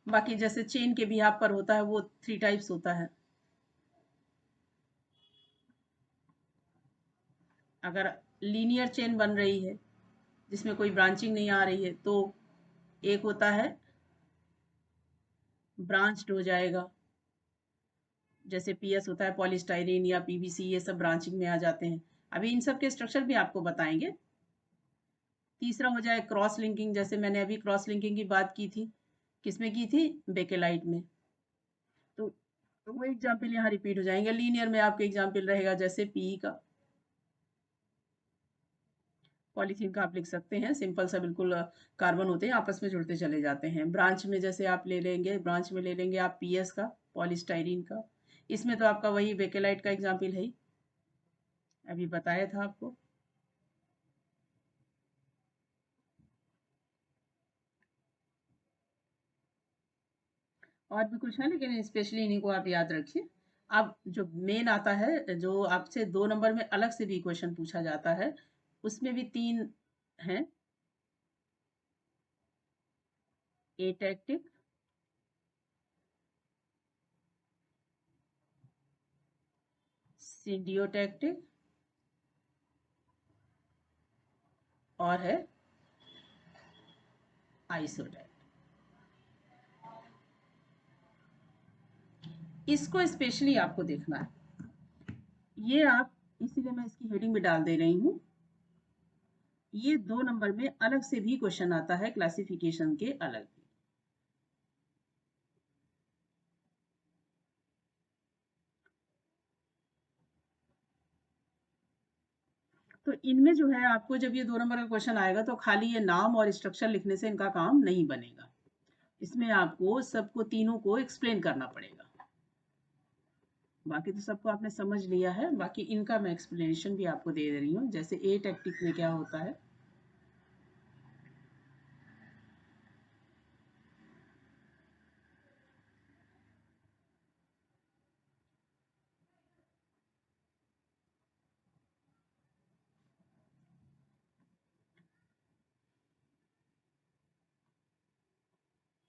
बाकी जैसे चेन के भी यहाँ पर होता है, वो 3 टाइप्स होता है। अगर लीनियर चेन बन रही है जिसमें कोई ब्रांचिंग नहीं आ रही है, तो एक होता है ब्रांच्ड हो जाएगा, जैसे पीएस होता है, पॉलीस्टाइरीन या पीवीसी, ये सब ब्रांचिंग में आ जाते हैं। अभी इन सब के स्ट्रक्चर भी आपको बताएंगे। तीसरा हो जाए क्रॉस लिंकिंग, जैसे मैंने अभी क्रॉस लिंकिंग की बात की थी, किसमें की थी, बेकेलाइट में। तो वो एग्जाम्पल यहाँ रिपीट हो जाएंगे। लीनियर में आपके एग्जाम्पल रहेगा जैसे पीई का, पॉलीथीन का आप लिख सकते हैं, सिंपल सा बिल्कुल, कार्बन होते हैं आपस में जुड़ते चले जाते हैं। ब्रांच में जैसे आप ले लेंगे, ब्रांच में ले लेंगे आप पीएस का, पॉलीस्टाइरीन का। इसमें तो आपका वही बेकेलाइट का एग्जाम्पल है ही, अभी बताया था आपको। और भी कुछ है, लेकिन स्पेशली इन्हीं को आप याद रखिए। अब जो मेन आता है, जो आपसे 2 नंबर में अलग से भी क्वेश्चन पूछा जाता है, उसमें भी 3 हैं। एटैक्टिक, सिंडियोटैक्टिक और है आइसोटैक्टिक। इसको स्पेशली आपको देखना है, ये आप, इसीलिए मैं इसकी हेडिंग में डाल दे रही हूँ। ये 2 नंबर में अलग से भी क्वेश्चन आता है, क्लासिफिकेशन के अलग। तो इनमें जो है, आपको जब ये 2 नंबर का क्वेश्चन आएगा, तो खाली ये नाम और स्ट्रक्चर लिखने से इनका काम नहीं बनेगा। इसमें आपको सबको, तीनों को एक्सप्लेन करना पड़ेगा। बाकी तो सबको आपने समझ लिया है, बाकी इनका मैं एक्सप्लेनेशन भी आपको दे रही हूँ, जैसे ए टेक्टिक में क्या होता है।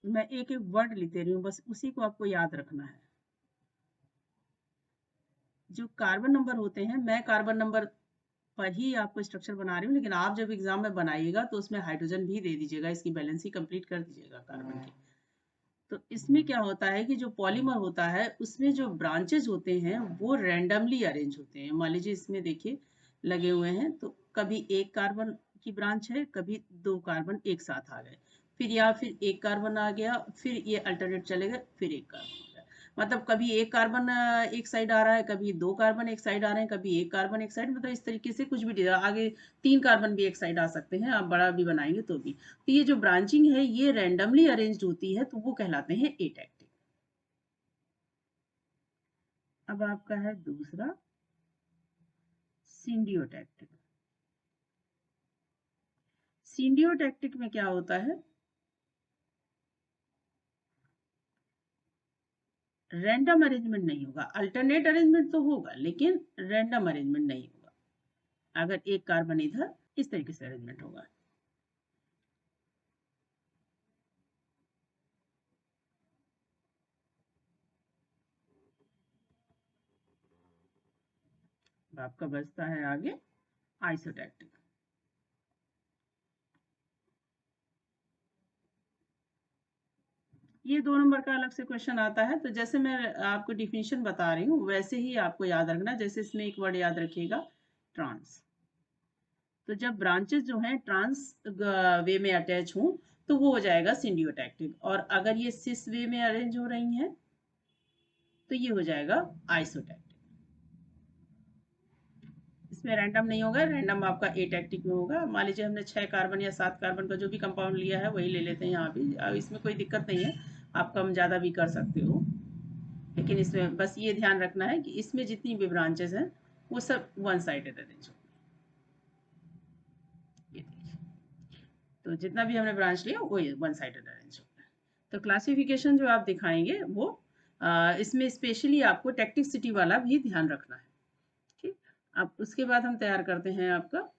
मैं एक एक वर्ड लिख दे रही हूँ, बस उसी को आपको याद रखना है। जो कार्बन नंबर होते हैं, मैं कार्बन नंबर पर ही आपको स्ट्रक्चर बना रही हूँ, लेकिन आप जब एग्जाम में बनाइएगा तो उसमें हाइड्रोजन भी दे दीजिएगा, इसकी बैलेंस ही कंप्लीट कर दीजिएगा कार्बन की। तो इसमें क्या होता है कि जो पॉलीमर होता है, उसमें जो ब्रांचेज होते हैं वो रैंडमली अरेंज होते हैं। मान लीजिए इसमें देखिए लगे हुए हैं, तो कभी एक कार्बन की ब्रांच है, कभी 2 कार्बन एक साथ आ गए, फिर या फिर एक कार्बन आ गया, फिर ये अल्टरनेट चले गए, फिर एक कार्बन आ गया। मतलब कभी एक कार्बन एक साइड आ रहा है, कभी 2 कार्बन एक साइड आ रहे हैं, कभी एक कार्बन एक साइड, मतलब इस तरीके से कुछ भी आगे 3 कार्बन भी एक साइड आ सकते हैं, आप बड़ा भी बनाएंगे तो भी। तो ये जो ब्रांचिंग है, ये रैंडमली अरेंज्ड होती है, तो वो कहलाते हैं एटैक्टिक। अब आपका है दूसरा सिंडियोटैक्टिक। सिंडियोटैक्टिक में क्या होता है, रैंडम अरेंजमेंट नहीं होगा, अल्टरनेट अरेंजमेंट तो होगा, लेकिन रैंडम अरेंजमेंट नहीं होगा। अगर एक कार्बन इधर, इस तरीके से अरेंजमेंट होगा। आपका बचता है आगे आइसोटैक्टिक। ये 2 नंबर का अलग से क्वेश्चन आता है, तो जैसे मैं आपको डिफिनीशन बता रही हूँ, वैसे ही आपको याद रखना। जैसे इसमें एक वर्ड याद रखिएगा, ट्रांस। तो जब ब्रांचेस जो हैं ट्रांस वे में अटैच हों तो वो हो जाएगा सिंडियोटैक्टिक, और अगर ये सिस वे में अरेंज हो रही हैं तो ये हो जाएगा आइसोटैक्टिक। इसमें रैंडम नहीं होगा, रैंडम आपका एटैक्टिक में होगा। मान लीजिए हमने 6 कार्बन या 7 कार्बन का जो भी कंपाउंड लिया है वही ले लेते हैं यहाँ भी, इसमें कोई दिक्कत नहीं है, आप कम ज़्यादा भी कर सकते हो। लेकिन इसमें बस ये ध्यान रखना है कि इसमें जितनी भी ब्रांचेस हैं वो सब वन साइडेड अरेंज हो। ये देखिए, तो जितना भी हमने ब्रांच लिया वो वन साइडेड अरेंज हो। तो क्लासिफिकेशन जो आप दिखाएंगे वो इसमें स्पेशली आपको टेक्टिसिटी वाला भी ध्यान रखना है। ठीक, अब उसके बाद हम तैयार करते हैं आपका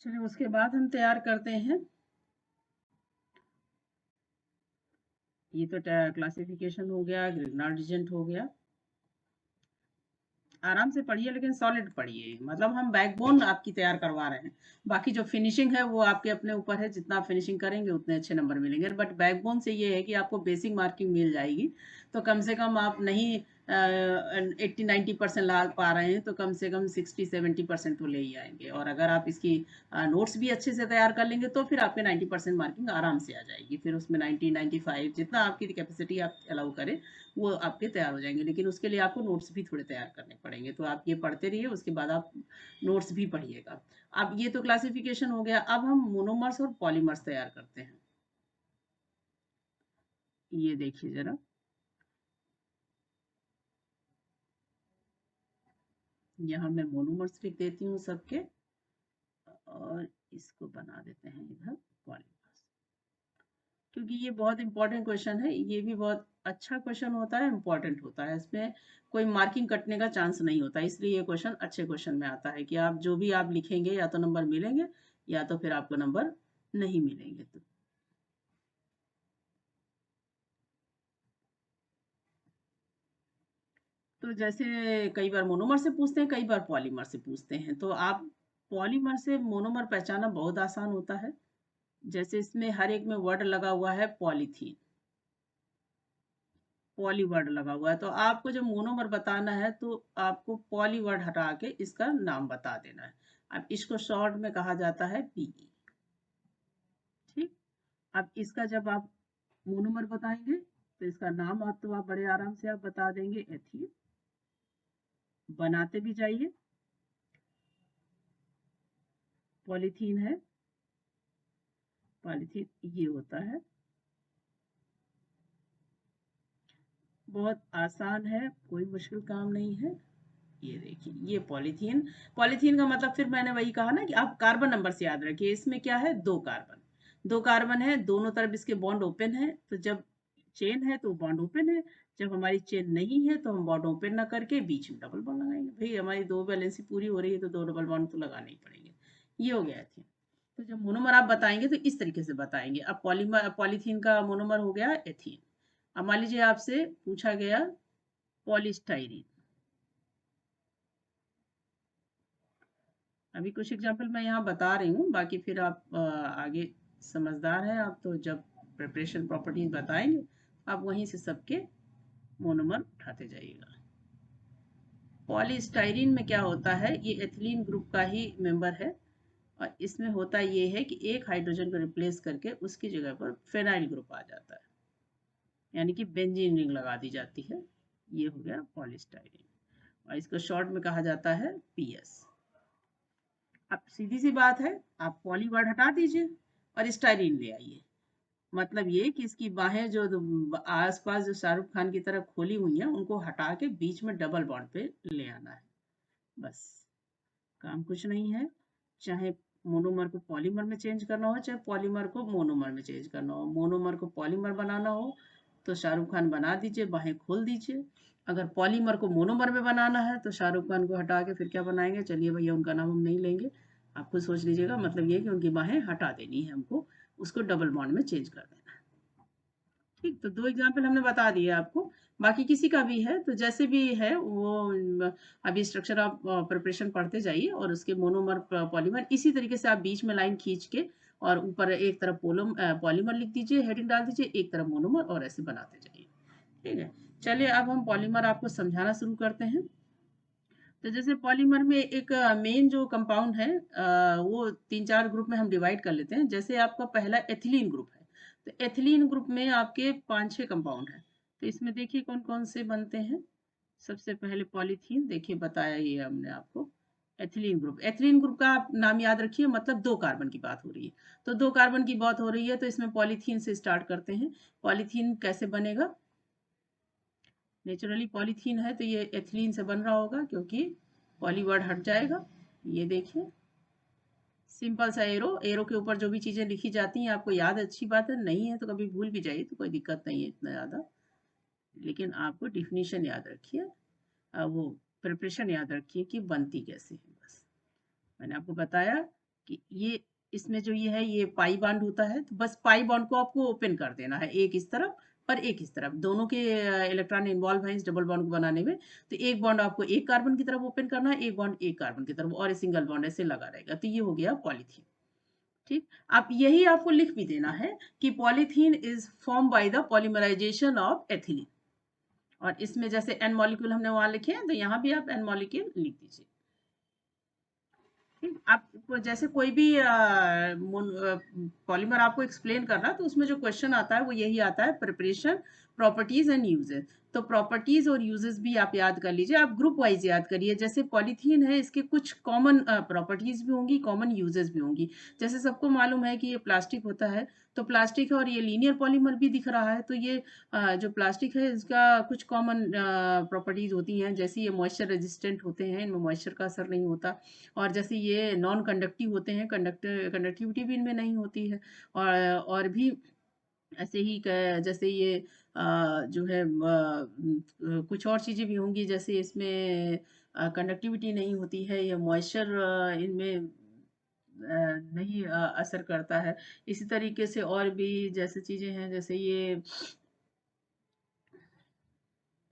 चलिए उसके बाद हम तैयार करते हैं ये तो क्लासिफिकेशन हो गया, ग्रिग्नार्ड रीजेंट हो गया। आराम से पढ़िए लेकिन सॉलिड पढ़िए, मतलब हम बैकबोन आपकी तैयार करवा रहे हैं। बाकी जो फिनिशिंग है वो आपके अपने ऊपर है, जितना आप फिनिशिंग करेंगे उतने अच्छे नंबर मिलेंगे, बट बैकबोन से ये है कि आपको बेसिक मार्किंग मिल जाएगी। तो कम से कम आप नहीं 80-90% ला पा रहे हैं तो कम से कम 60-70% तो ले ही आएंगे, और अगर आप इसकी नोट्स भी अच्छे से तैयार कर लेंगे तो फिर आपके 90% मार्किंग आराम से आ जाएगी। फिर उसमें 90-95 जितना आपकी कैपेसिटी आप अलाउ करें वो आपके तैयार हो जाएंगे, लेकिन उसके लिए आपको नोट्स भी थोड़े तैयार करने पड़ेंगे। तो आप ये पढ़ते रहिए, उसके बाद आप नोट्स भी पढ़िएगा। अब ये तो क्लासिफिकेशन हो गया, अब हम मोनोमर्स और पॉलीमर्स तैयार करते हैं। ये देखिए जरा, यहाँ मैं मोनोमर्स लिख देती हूँ सबके, और इसको बना देते हैं इधर पॉलीमर्स, क्योंकि ये बहुत इंपॉर्टेंट क्वेश्चन है। ये भी बहुत अच्छा क्वेश्चन होता है, इंपॉर्टेंट होता है, इसमें कोई मार्किंग कटने का चांस नहीं होता, इसलिए ये क्वेश्चन अच्छे क्वेश्चन में आता है कि आप जो भी आप लिखेंगे या तो नंबर मिलेंगे या तो फिर आपको नंबर नहीं मिलेंगे। तो जैसे कई बार मोनोमर से पूछते हैं, कई बार पॉलीमर से पूछते हैं, तो आप पॉलीमर से मोनोमर पहचानना बहुत आसान होता है। जैसे इसमें हर एक में वर्ड लगा हुआ है पॉलीथीन, पॉली वर्ड लगा हुआ है, तो आपको जब मोनोमर बताना है तो आपको पॉली वर्ड हटा के इसका नाम बता देना है। अब इसको शॉर्ट में कहा जाता है पीई। ठीक, अब इसका जब आप मोनोमर बताएंगे तो इसका नाम आप तो आप बड़े आराम से आप बता देंगे एथीन। बनाते भी जाइए, पॉलीथीन है, पॉलीथीन ये होता है, बहुत आसान है, कोई मुश्किल काम नहीं है। ये देखिए ये पॉलीथीन, पॉलीथीन का मतलब फिर मैंने वही कहा ना कि आप कार्बन नंबर से याद रखिए। इसमें क्या है, दो कार्बन, दो कार्बन है, दोनों तरफ इसके बॉन्ड ओपन है, तो जब चेन है तो बॉन्ड ओपन है, जब हमारी चेन नहीं है तो हम बॉन्ड ओपन ना करके बीच में डबल बॉन्ड लगाएंगे। भाई हमारी दो बैलेंसी पूरी हो रही है तो दो डबल बॉन्ड तो लगाने ही पड़ेंगे। ये हो गया थी। तो जब मोनोमर आप बताएंगे तो इस तरीके से बताएंगे। अब पॉलीमर, पॉलीथीन का मोनोमर हो गया एथीन। अब मान लीजिए आपसे पूछा गया पॉलीस्टाइरीन, अभी कुछ एग्जाम्पल मैं यहाँ बता रही हूँ, बाकी फिर आप आगे समझदार हैं आप, तो जब प्रिपरेशन प्रॉपर्टीज बताएंगे आप वहीं से सबके मोनोमर उठाते जाइएगा। पॉलीस्टाइरीन में क्या होता है, ये एथिलीन ग्रुप का ही मेंबर है, और इसमें होता ये है कि एक हाइड्रोजन को रिप्लेस करके उसकी जगह पर फेनाइल ग्रुप आ जाता है, यानी कि बेंजीन रिंग लगा दी जाती है। ये हो गया पॉलीस्टाइरीन, और इसको शॉर्ट में कहा जाता है पीएस। अब सीधी सी बात है, आप पॉली वर्ड हटा दीजिए और स्टाइरीन ले आइए। मतलब ये कि इसकी बाहें जो आसपास जो शाहरुख खान की तरह खोली हुई हैं उनको हटा के बीच में डबल बॉन्ड पे ले आना है, बस। काम कुछ नहीं है। चाहे मोनोमर को पॉलीमर में चेंज करना हो, चाहे पॉलीमर को मोनोमर में चेंज करना हो, मोनोमर को पॉलीमर बनाना हो, तो शाहरुख खान बना दीजिए, बाहें खोल दीजिए। अगर पॉलीमर को मोनोमर में बनाना है तो शाहरुख खान को हटा के फिर क्या बनाएंगे, चलिए भैया उनका नाम हम नहीं लेंगे, आप खुद सोच लीजिएगा। मतलब ये कि उनकी बाहें हटा देनी है हमको, उसको डबल बॉन्ड में चेंज कर देना है। ठीक, तो 2 एग्ज़ाम्पल हमने बता दिए आपको। बाकी किसी का भी है तो जैसे भी है वो अभी स्ट्रक्चर ऑफ प्रिपरेशन पढ़ते जाइए और उसके मोनोमर पॉलीमर इसी तरीके से आप बीच में लाइन खींच के और ऊपर एक तरफ पॉलीमर लिख दीजिए, हेडिंग डाल दीजिए, एक तरफ मोनोमर और ऐसे बनाते जाइए। ठीक है? चलिए अब हम पॉलीमर आपको समझाना शुरू करते हैं। तो जैसे पॉलीमर में एक मेन जो कंपाउंड है वो 3-4 ग्रुप में हम डिवाइड कर लेते हैं। जैसे आपका पहला एथिलीन ग्रुप है, तो एथिलीन ग्रुप में आपके 5-6 कंपाउंड हैं। तो इसमें देखिए कौन-कौन से बनते हैं। सबसे पहले पॉलीथीन देखिए बताया ये हमने आपको। एथिलीन ग्रुप का आप नाम याद रखिए, मतलब 2 कार्बन की बात हो रही है। तो 2 कार्बन की बात हो रही है तो इसमें पॉलीथीन से स्टार्ट करते हैं। पॉलीथीन कैसे बनेगा? नेचुरली पॉलीथीन है तो ये एथिलीन से बन रहा होगा क्योंकि पॉली वर्ड हट जाएगा। ये देखिए सिंपल सा एरो, एरो के ऊपर जो भी चीजें लिखी जाती हैं आपको याद, अच्छी बात है, नहीं है तो कभी भूल भी जाइए तो कोई दिक्कत नहीं है इतना ज्यादा। लेकिन आपको डिफिनीशन याद रखिए, वो प्रिपरेशन याद रखिए कि बनती कैसे है। बस मैंने आपको बताया कि ये इसमें जो ये है ये पाई बॉन्ड होता है, तो बस पाई बॉन्ड को आपको ओपन कर देना है, एक इस तरफ और एक इस तरफ, दोनों के इलेक्ट्रॉन इन्वॉल्व हैं इस डबल बॉन्ड को बनाने में। तो एक बॉन्ड आपको एक कार्बन की तरफ ओपन करना है, एक बॉन्ड एक कार्बन की तरफ, और एक सिंगल बॉन्ड ऐसे लगा रहेगा, तो ये हो गया पॉलीथीन। ठीक, आप यही आपको लिख भी देना है कि polythene is form by the polymerisation of ethylene. और इसमें जैसे एन मॉलिक्यूल हमने वहां लिखे हैं तो यहाँ भी आप एन मॉलिक्यूल लिख दीजिए। ठीक, आप जैसे कोई भी पॉलीमर आपको एक्सप्लेन करना तो उसमें जो क्वेश्चन आता है वो यही आता है, प्रिपरेशन, प्रॉपर्टीज एंड यूजेस। तो प्रॉपर्टीज और यूजेस भी आप याद कर लीजिए, आप ग्रुप वाइज याद करिए। जैसे पॉलीथीन है इसके कुछ कॉमन प्रॉपर्टीज भी होंगी, कॉमन यूजेस भी होंगी। जैसे सबको मालूम है कि ये प्लास्टिक होता है, तो प्लास्टिक है और ये लीनियर पॉलीमर भी दिख रहा है, तो ये जो प्लास्टिक है इसका कुछ कॉमन प्रॉपर्टीज होती हैं, जैसे ये मॉइस्चर रेजिस्टेंट होते हैं, इनमें मॉइस्चर का असर नहीं होता। और जैसे ये नॉन कंडक्टिव होते हैं, कंडक्टिविटी भी इनमें नहीं होती है। और भी ऐसे ही जैसे ये जो है कुछ और चीज़ें भी होंगी, जैसे इसमें कंडक्टिविटी नहीं होती है, ये मॉइस्चर इनमें नहीं असर करता है। इसी तरीके से और भी जैसे चीज़ें हैं, जैसे ये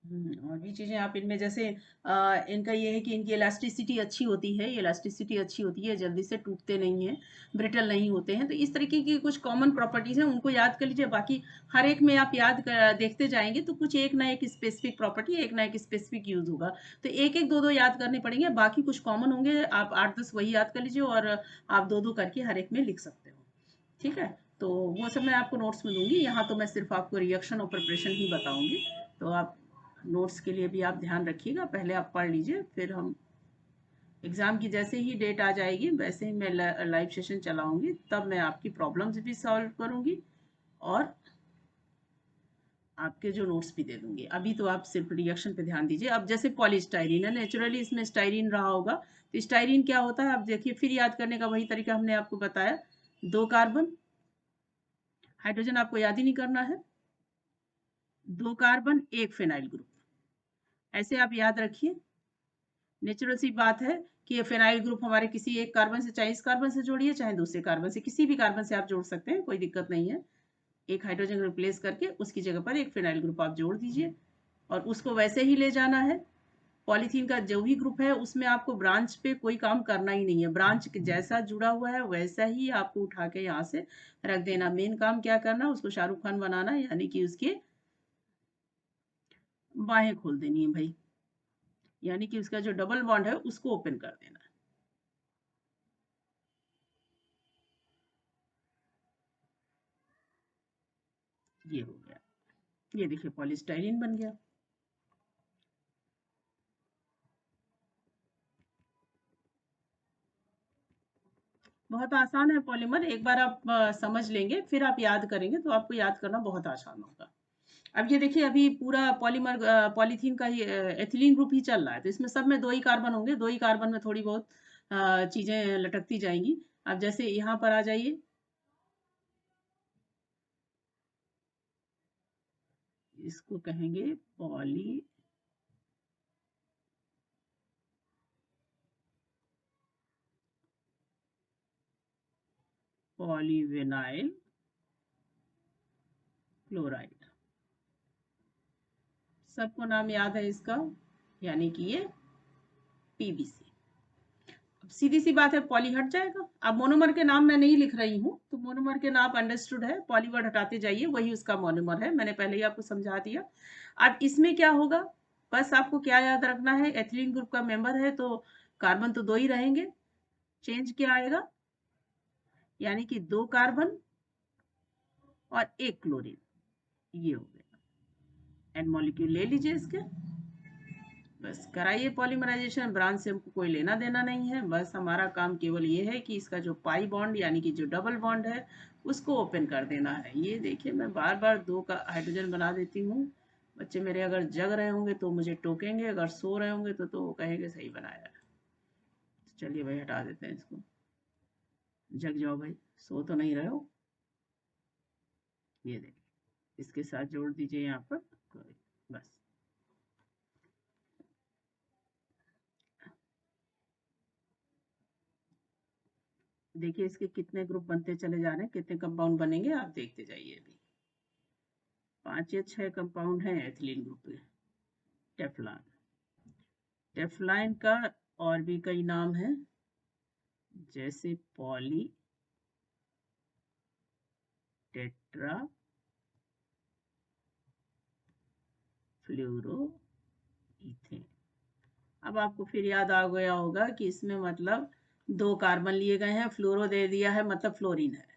और भी चीज़ें आप इनमें जैसे इनका ये है कि इनकी इलास्टिसिटी अच्छी होती है, ये इलास्टिसिटी अच्छी होती है, जल्दी से टूटते नहीं हैं, ब्रिटल नहीं होते हैं। तो इस तरीके की कुछ कॉमन प्रॉपर्टीज़ हैं, उनको याद कर लीजिए। बाकी हर एक में आप देखते जाएँगे तो कुछ एक ना एक स्पेसिफिक प्रॉपर्टी, एक ना एक स्पेसिफिक यूज़ होगा। तो 1-1, 2-2 याद करने पड़ेंगे, बाकी कुछ कॉमन होंगे, आप 8-10 वही याद कर लीजिए और आप 2-2 करके हर एक में लिख सकते हो। ठीक है? तो वो सब मैं आपको नोट्स में दूँगी, यहाँ तो मैं सिर्फ़ आपको रिएक्शन और प्रिपरेशन ही बताऊँगी। तो आप नोट्स के लिए भी आप ध्यान रखिएगा, पहले आप पढ़ लीजिए, फिर हम एग्ज़ाम की जैसे ही डेट आ जाएगी वैसे ही मैं लाइव सेशन चलाऊँगी, तब मैं आपकी प्रॉब्लम्स भी सॉल्व करूँगी और आपके जो नोट्स भी दे दूँगी। अभी तो आप सिर्फ़ रिएक्शन पे ध्यान दीजिए। अब जैसे पॉलीस्टाइरीन है, नेचुरली इसमें स्टाइरीन रहा होगा, तो स्टाइरीन क्या होता है, आप देखिए फिर याद करने का वही तरीका हमने आपको बताया, 2 कार्बन, हाइड्रोजन आपको याद ही नहीं करना है, 2 कार्बन, 1 फिनाइल ग्रुप, ऐसे आप याद रखिए। नेचुरल सी बात है कि ये फिनाइल ग्रुप हमारे किसी एक कार्बन से, चाहे इस कार्बन से जोड़िए चाहे दूसरे कार्बन से, किसी भी कार्बन से आप जोड़ सकते हैं, कोई दिक्कत नहीं है। एक हाइड्रोजन रिप्लेस करके उसकी जगह पर एक फिनाइल ग्रुप आप जोड़ दीजिए और उसको वैसे ही ले जाना है। पॉलीथीन का जो भी ग्रुप है उसमें आपको ब्रांच पे कोई काम करना ही नहीं है, ब्रांच जैसा जुड़ा हुआ है वैसा ही आपको उठा के यहाँ से रख देना। मेन काम क्या करना, उसको शाहरुख खान बनाना, यानी कि उसके बाहें खोल देनी है भाई, यानी कि उसका जो डबल बॉन्ड है उसको ओपन कर देना है। ये हो गया, ये देखिए पॉलीस्टाइरीन बन गया। बहुत आसान है पॉलीमर, एक बार आप समझ लेंगे फिर आप याद करेंगे तो आपको याद करना बहुत आसान होगा। अब ये देखिए अभी पूरा पॉलीमर पॉलीथीन का ही एथिलीन ग्रुप ही चल रहा है, तो इसमें सब में 2 ही कार्बन होंगे, 2 ही कार्बन में थोड़ी बहुत चीज़ें लटकती जाएँगी। अब जैसे यहाँ पर आ जाइए, इसको कहेंगे पॉलीविनाइल क्लोराइड। सबको नाम याद है इसका, यानी कि ये पीवीसी। सीधी सी बात है, पॉली हट जाएगा। अब मोनोमर के नाम मैं नहीं लिख रही हूँ, तो मोनोमर के नाम अंडरस्टूड है, पॉली वर्ड हटाते जाइए, वही उसका मोनोमर है, मैंने पहले ही आपको समझा दिया। अब इसमें क्या होगा, बस आपको क्या याद रखना है, एथिलीन ग्रुप का मेंबर है तो कार्बन तो 2 ही रहेंगे, चेंज क्या आएगा, यानी कि 2 कार्बन और 1 क्लोरीन, ये हो गया। एन मॉलिक्यूल ले लीजिए इसके, बस कराइए पॉलीमराइजेशन। ब्रांच से हमको कोई लेना देना नहीं है, बस हमारा काम केवल ये है कि इसका जो पाई बॉन्ड यानी कि जो डबल बॉन्ड है उसको ओपन कर देना है। ये देखिए मैं बार बार 2 का हाइड्रोजन बना देती हूँ। बच्चे मेरे अगर जग रहे होंगे तो मुझे टोकेंगे, अगर सो रहे होंगे तो वो कहेंगे सही बनाया है। चलिए भाई हटा देते हैं इसको, जग जाओ भाई, सो तो नहीं रहे हो। ये देखिए इसके साथ जोड़ दीजिए यहाँ पर, बस। देखिए इसके कितने ग्रुप बनते चले जा रहे हैं, कितने कंपाउंड बनेंगे आप देखते जाइए। अभी 5 या 6 कंपाउंड हैं एथिलीन ग्रुप में। टेफ्लॉन, टेफ्लॉन का और भी कई नाम हैं, जैसे पॉली टेट्रा फ्लोरो इथेन। अब आपको फिर याद आ गया होगा कि इसमें मतलब 2 कार्बन लिए गए हैं, फ्लोरो दे दिया है मतलब फ्लोरीन है,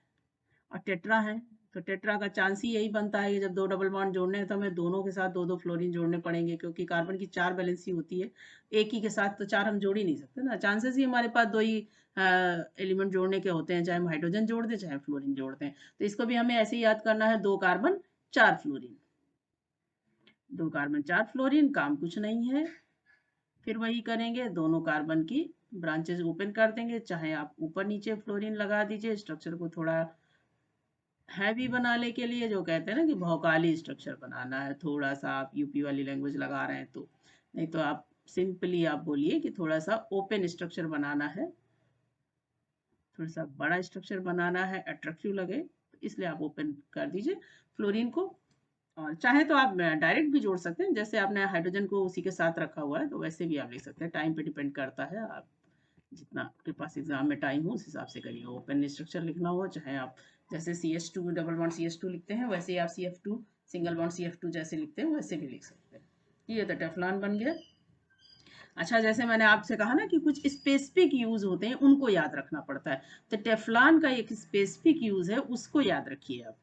और टेट्रा है तो टेट्रा का चांस ही यही बनता है कि जब 2 डबल बॉन्ड जोड़ने हैं तो हमें दोनों के साथ 2-2 फ्लोरीन जोड़ने पड़ेंगे, क्योंकि कार्बन की 4 वैलेंसी होती है, एक ही के साथ तो 4 हम जोड़ ही नहीं सकते ना, चांसेस ही हमारे पास 2 ही एलिमेंट जोड़ने के होते हैं, चाहे हम हाइड्रोजन जोड़ दें चाहे फ्लोरीन जोड़ दें। तो इसको भी हमें ऐसे ही याद करना है, 2 कार्बन 4 फ्लोरीन, 2 कार्बन 4 फ्लोरीन, काम कुछ नहीं है। फिर वही करेंगे, दोनों कार्बन की ब्रांचेस ओपन कर देंगे, चाहे आप ऊपर नीचे फ्लोरीन लगा दीजिए, स्ट्रक्चर को थोड़ा हैवी बनाने के लिए, जो कहते हैं ना कि भौकाली स्ट्रक्चर बनाना है, थोड़ा सा आप यूपी वाली लैंग्वेज लगा रहे हैं तो, नहीं तो आप सिंपली आप बोलिए कि थोड़ा सा ओपन स्ट्रक्चर बनाना है, थोड़ा सा बड़ा स्ट्रक्चर बनाना है, अट्रैक्टिव लगे, तो इसलिए आप ओपन कर दीजिए फ्लोरीन को। और चाहे तो आप डायरेक्ट भी जोड़ सकते हैं, जैसे आपने हाइड्रोजन को उसी के साथ रखा हुआ है तो वैसे भी आप लिख सकते हैं, टाइम पे डिपेंड करता है, आप जितना आपके पास एग्जाम में टाइम हो उस हिसाब से करिए। ओपन स्ट्रक्चर लिखना हो, चाहे आप जैसे CH2 डबल बॉन्ड CH2 लिखते हैं वैसे ही आप CF2 सिंगल बॉन्ड CF2 जैसे लिखते हैं वैसे भी लिख सकते हैं। ये तो टेफ्लॉन बन गया। अच्छा, जैसे मैंने आपसे कहा ना कि कुछ स्पेसिफिक यूज होते हैं उनको याद रखना पड़ता है, तो टेफ्लॉन का एक स्पेसिफिक यूज है उसको याद रखिए आप,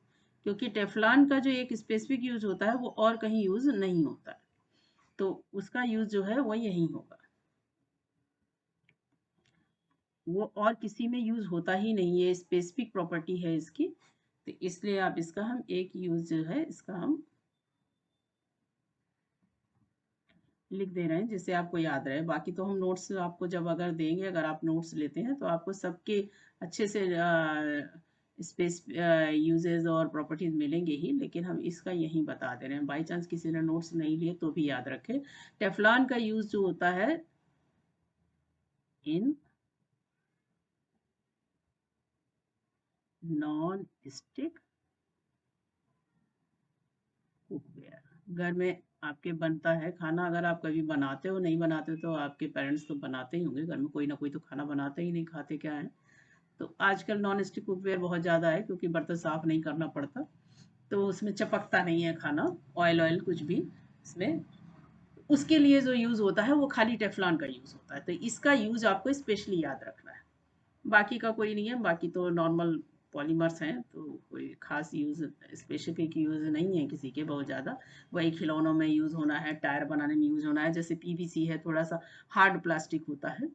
क्योंकि टेफ्लॉन का जो एक स्पेसिफिक यूज होता है वो और कहीं यूज नहीं होता है, तो उसका यूज जो है वो यही होगा, वो और किसी में यूज होता ही नहीं है, स्पेसिफिक प्रॉपर्टी है इसकी, तो इसलिए आप इसका हम एक यूज जो है इसका हम लिख दे रहे हैं जिससे आपको याद रहे। बाकी तो हम नोट्स आपको जब अगर देंगे, अगर आप नोट्स लेते हैं तो आपको सबके अच्छे से स्पेस यूजेस और प्रॉपर्टीज मिलेंगे ही, लेकिन हम इसका यही बता दे रहे हैं, बाई चांस किसी ने नोट्स नहीं लिए तो भी याद रखें। टेफ्लॉन का यूज जो होता है इन नॉन स्टिक कुकवेयर, घर में आपके बनता है खाना, अगर आप कभी बनाते हो नहीं बनाते हो तो आपके पेरेंट्स तो बनाते ही होंगे, घर में कोई ना कोई तो खाना बनाते ही नहीं, खाते क्या है। तो आजकल नॉन स्टिक कुकवेयर बहुत ज़्यादा है क्योंकि बर्तन साफ नहीं करना पड़ता, तो उसमें चपकता नहीं है खाना, ऑयल ऑयल कुछ भी इसमें, उसके लिए जो यूज़ होता है वो खाली टेफ्लॉन का यूज़ होता है, तो इसका यूज़ आपको स्पेशली याद रखना है। बाकी का कोई नहीं है, बाकी तो नॉर्मल पॉलीमर्स हैं, तो कोई खास यूज़ स्पेसिफिक यूज़ नहीं है किसी के बहुत ज़्यादा, वही खिलौनों में यूज़ होना है, टायर बनाने में यूज़ होना है, जैसे पीवीसी है थोड़ा सा हार्ड प्लास्टिक होता है,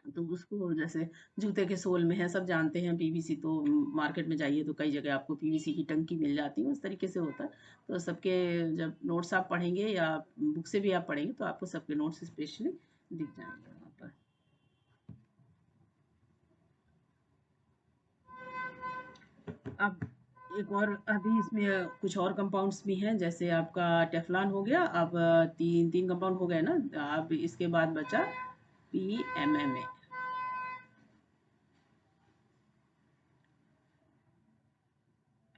तो उसको जैसे जूते के सोल में है, सब जानते हैं पीवीसी, तो मार्केट में जाइए तो कई जगह आपको पीवीसी की टंकी मिल जाती है, उस तरीके से होता है। तो सबके जब नोट्स आप पढ़ेंगे या बुक से भी आप पढ़ेंगे तो आपको सबके नोट्स स्पेशली दिख जाएंगे वहाँ पर। अब एक और अभी इसमें कुछ और कंपाउंड्स भी हैं, जैसे आपका टेफ्लॉन हो गया। अब तीन तीन कंपाउंड हो गए ना। अब इसके बाद बचा PMMA।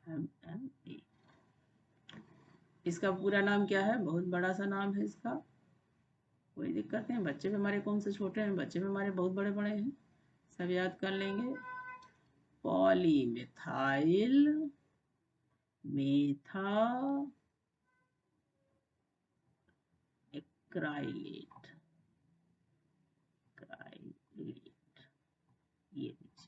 MMA, इसका पूरा नाम क्या है? बहुत बड़ा सा नाम है इसका। कोई दिक्कत नहीं, बच्चे भी हमारे कौन से छोटे हैं, बच्चे भी हमारे बहुत बड़े बड़े हैं, सब याद कर लेंगे। पॉलीमिथाइल मेथा एक्राइलेट। ये लीजिए।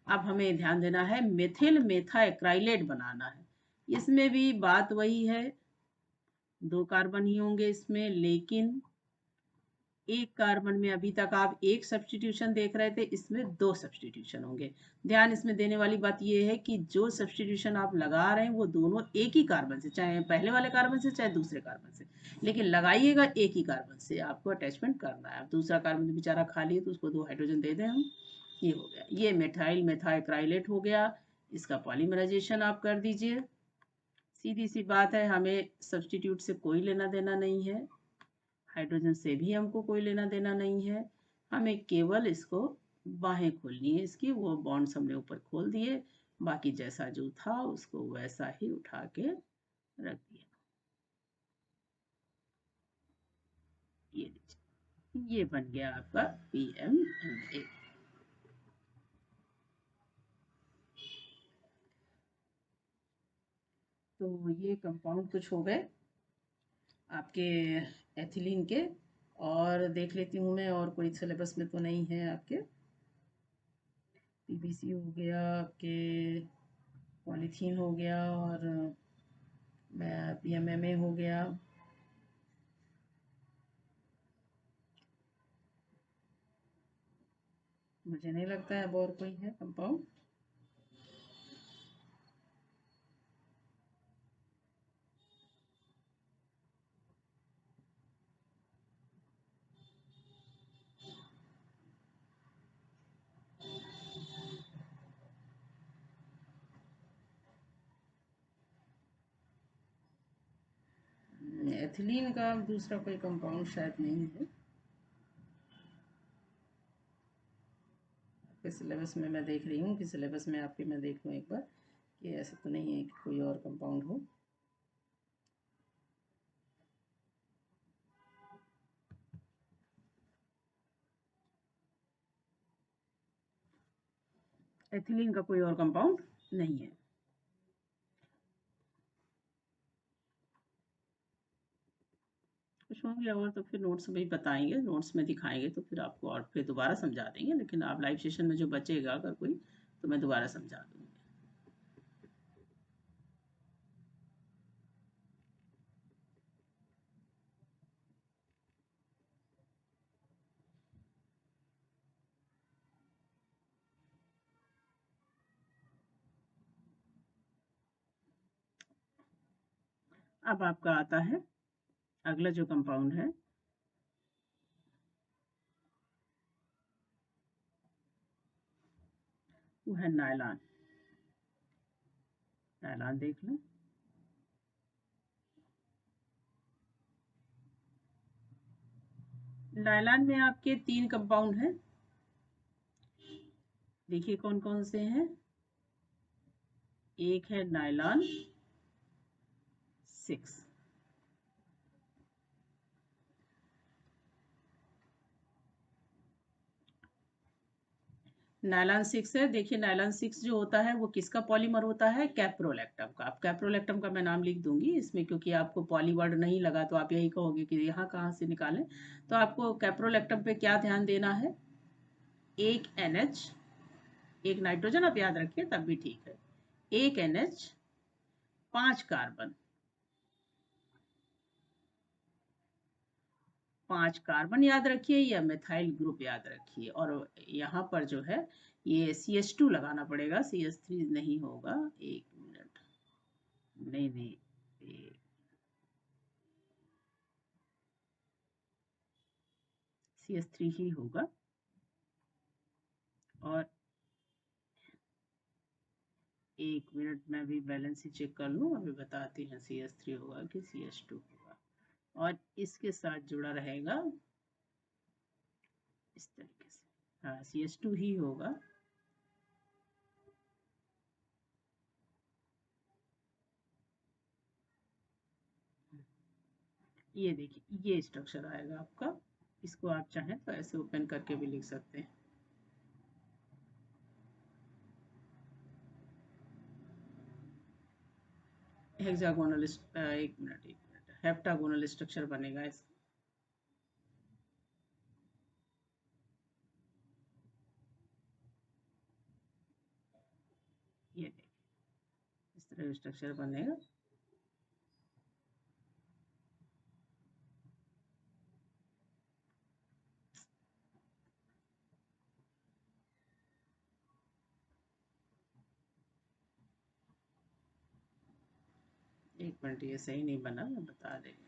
अब हमें ध्यान देना है, मेथिल मेथा एक्राइलेट बनाना है। इसमें भी बात वही है, 2 कार्बन ही होंगे इसमें, लेकिन एक कार्बन में अभी तक आप एक सब्स्टिट्यूशन देख रहे थे, इसमें 2 सब्स्टिट्यूशन होंगे। ध्यान इसमें देने वाली बात यह है कि जो सब्स्टिट्यूशन आप लगा रहे हैं वो दोनों एक ही कार्बन से, चाहे पहले वाले कार्बन से चाहे दूसरे कार्बन से, लेकिन लगाइएगा एक ही कार्बन से, आपको अटैचमेंट करना है। अब दूसरा कार्बन तो बेचारा खाली है, तो उसको 2 हाइड्रोजन दे दें हम। ये हो गया, ये मेथाइल मेथाइक्राइलेट हो गया। इसका पॉलीमराइजेशन आप कर दीजिए। सीधी सी बात है, हमें सब्स्टिट्यूट से कोई लेना देना नहीं है, हाइड्रोजन से भी हमको कोई लेना देना नहीं है। हमें केवल इसको बाहें खोलनी है, इसकी वो बॉन्ड्स हमने ऊपर खोल दिए, बाकी जैसा जो था उसको वैसा ही उठा के रख दिया। ये लीजिए, ये बन गया आपका PMMA। तो ये कंपाउंड कुछ हो गए आपके एथिलीन के। और देख लेती हूँ मैं, और कोई सिलेबस में तो नहीं है आपके। PVC हो गया आपके, पॉलीथीन हो गया, और PMMA हो गया। मुझे नहीं लगता है अब और कोई है कंपाउंड। एथिलीन का दूसरा कोई कंपाउंड शायद नहीं है आपके सिलेबस में। मैं देख रही हूँ कि सिलेबस में आपके, मैं देख लूँ एक बार कि ऐसा तो नहीं है कि कोई और कंपाउंड हो। एथिलीन का कोई और कंपाउंड नहीं है। कुछ होंगे और तो फिर नोट्स में ही बताएंगे, नोट्स में दिखाएंगे तो फिर आपको और फिर दोबारा समझा देंगे, लेकिन आप लाइव सेशन में जो बचेगा अगर कोई, तो मैं दोबारा समझा दूंगी। अब आपका आता है अगला जो कंपाउंड है, वो है नायलॉन। नायलॉन देख लें। नायलॉन में आपके 3 कंपाउंड हैं, देखिए कौन कौन से हैं। एक है नायलॉन 6, नायलॉन 6 है। देखिए नायलॉन 6 जो होता है वो किसका पॉलीमर होता है? कैप्रोलैक्टम का। अब कैप्रोलैक्टम का मैं नाम लिख दूंगी इसमें, क्योंकि आपको पॉली वर्ड नहीं लगा तो आप यही कहोगे कि यहाँ कहाँ से निकालें। तो आपको कैप्रोलैक्टम पे क्या ध्यान देना है? एक NH, एक नाइट्रोजन आप याद रखिए तब भी ठीक है। एक NH, 5 कार्बन, 5 कार्बन याद रखिए, या मिथाइल ग्रुप याद रखिए। और यहाँ पर जो है ये CH2 लगाना पड़ेगा, CH3 नहीं होगा। एक मिनट, नहीं नहीं, CH3 ही होगा। और एक मिनट में भी बैलेंस ही चेक कर लूँ, अभी बताती हैं CS3 होगा कि CS2 होगा, और इसके साथ जुड़ा रहेगा इस तरीके से। हाँ, CS2 ही होगा। ये देखिए, ये स्ट्रक्चर आएगा आपका। इसको आप चाहें तो ऐसे ओपन करके भी लिख सकते हैं। हेक्सागोनल एक मिनट हेप्टागोनल स्ट्रक्चर बनेगा इसका। ये देखिए, इस तरह स्ट्रक्चर बनेगा। एक मिनट, ये सही नहीं बना, मैं बता देंगे।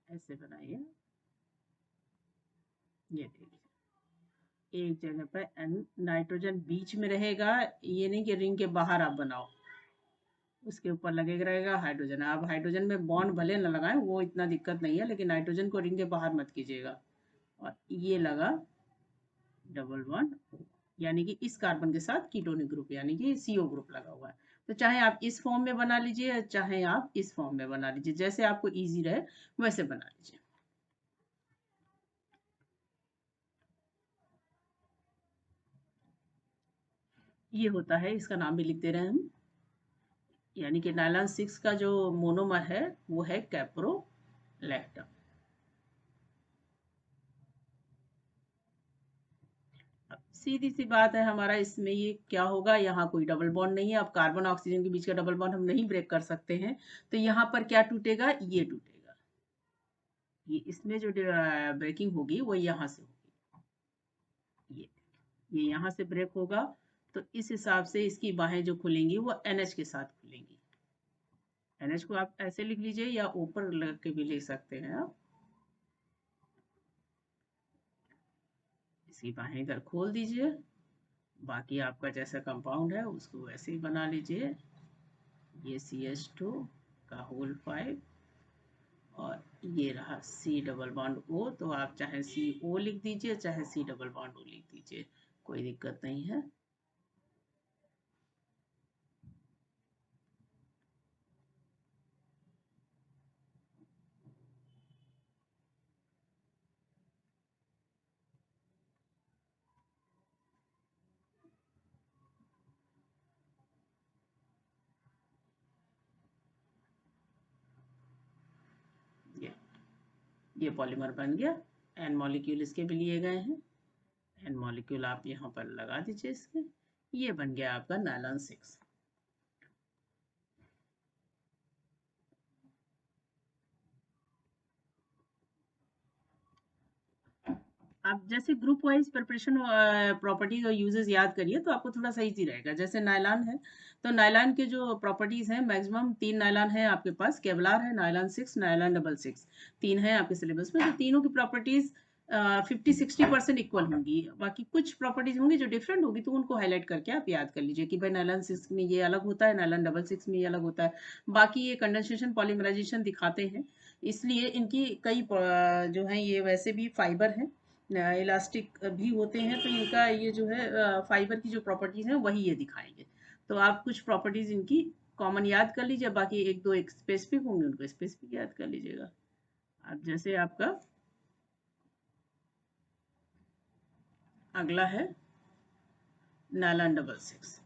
ऐसे बनाइए। ये देखिए, एक जगह पर नाइट्रोजन बीच में रहेगा, ये नहीं कि रिंग के बाहर आप बनाओ। उसके ऊपर लगेगा रहेगा हाइड्रोजन। आप हाइड्रोजन में बॉन्ड भले न लगाएं, वो इतना दिक्कत नहीं है, लेकिन नाइट्रोजन को रिंग के बाहर मत कीजिएगा। और ये लगा डबल बॉन्ड, यानी कि इस कार्बन के साथ कीटोनिक ग्रुप यानी कि CO ग्रुप लगा हुआ है। तो चाहे आप इस फॉर्म में बना लीजिए, चाहे आप इस फॉर्म में बना लीजिए, जैसे आपको इजी रहे वैसे बना लीजिए। ये होता है, इसका नाम भी लिख दे रहे हैं हम, यानी कि नायलॉन 6 का जो मोनोमर है वो है कैप्रोलैक्टम। अब सीधी सी बात है, हमारा इसमें ये क्या होगा, यहाँ कोई डबल बॉन्ड नहीं है। अब कार्बन ऑक्सीजन के बीच का डबल बॉन्ड हम नहीं ब्रेक कर सकते हैं, तो यहाँ पर क्या टूटेगा, ये टूटेगा। ये इसमें जो ब्रेकिंग होगी वो यहाँ से होगी। ये यहाँ से ब्रेक होगा, तो इस हिसाब से इसकी बाहें जो खुलेंगी वो NH के साथ खुलेंगी। NH को आप ऐसे लिख लीजिए या ऊपर लग के भी लिख सकते हैं आप। इसकी बाहें इधर खोल दीजिए, बाकी आपका जैसा कंपाउंड है उसको वैसे ही बना लीजिए। ये CH2 का होल 5, और ये रहा C डबल बॉन्ड O, तो आप चाहे CO लिख दीजिए, चाहे C डबल बॉन्ड O लिख दीजिए, कोई दिक्कत नहीं है। ये ये पॉलीमर बन गया। N मॉलिक्यूल इसके भी लिए गए हैं। N मॉलिक्यूल आप यहाँ पर लगा दीजिए इसके। ये बन गया आपका नायलॉन 6। आप जैसे ग्रुप वाइज प्रिपरेशन प्रॉपर्टीज और यूजेस याद करिए तो आपको थोड़ा सा इजी रहेगा। जैसे नायलॉन है, तो नायलॉन के जो प्रॉपर्टीज हैं, मैक्सिमम 3 नायलॉन है आपके पास। केवलार है, नायलॉन 6, नायलॉन डबल 6, 3 है आपके सिलेबस में। तो तीनों की प्रॉपर्टीज 50-60% इक्वल होंगी। बाकी कुछ प्रॉपर्टीज होंगी जो डिफरेंट होगी, तो उनको हाईलाइट करके आप याद कर लीजिए कि भाई नायलॉन 6 में ये अलग होता है, नायलॉन डबल 6 में ये अलग होता है। बाकी ये कंडेंसेशन पॉलीमराइजेशन दिखाते हैं, इसलिए इनकी कई जो है ये वैसे भी फाइबर हैं, इलास्टिक भी होते हैं, तो इनका ये जो है फाइबर की जो प्रॉपर्टीज हैं वही ये दिखाएंगे। तो आप कुछ प्रॉपर्टीज इनकी कॉमन याद कर लीजिए, बाकी एक दो एक स्पेसिफिक होंगे, उनको स्पेसिफिक याद कर लीजिएगा। अब जैसे आपका अगला है नायलॉन डबल 6।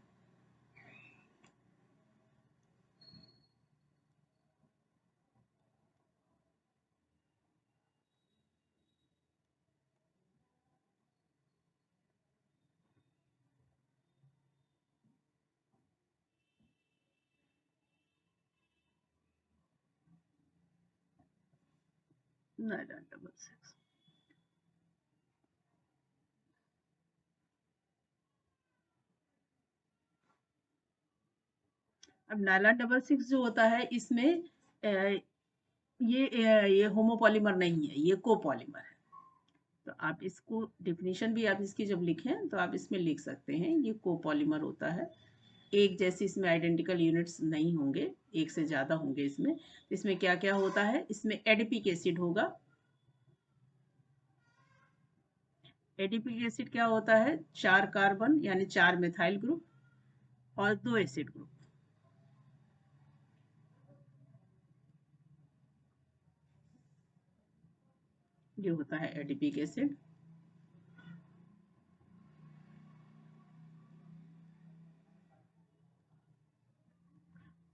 नायलॉन डबल 6, अब नायलॉन डबल सिक्स जो होता है इसमें ये होमोपॉलीमर नहीं है, ये कोपॉलीमर है। तो आप इसको डेफिनेशन भी आप इसकी जब लिखें तो आप इसमें लिख सकते हैं, ये कोपॉलीमर होता है। एक जैसे इसमें आइडेंटिकल यूनिट्स नहीं होंगे, एक से ज़्यादा होंगे इसमें। इसमें क्या क्या होता है, इसमें एडिपिक एसिड होगा। एडिपिक एसिड क्या होता है, 4 कार्बन यानी 4 मिथाइल ग्रुप और 2 एसिड ग्रुप। ये होता है एडिपिक एसिड।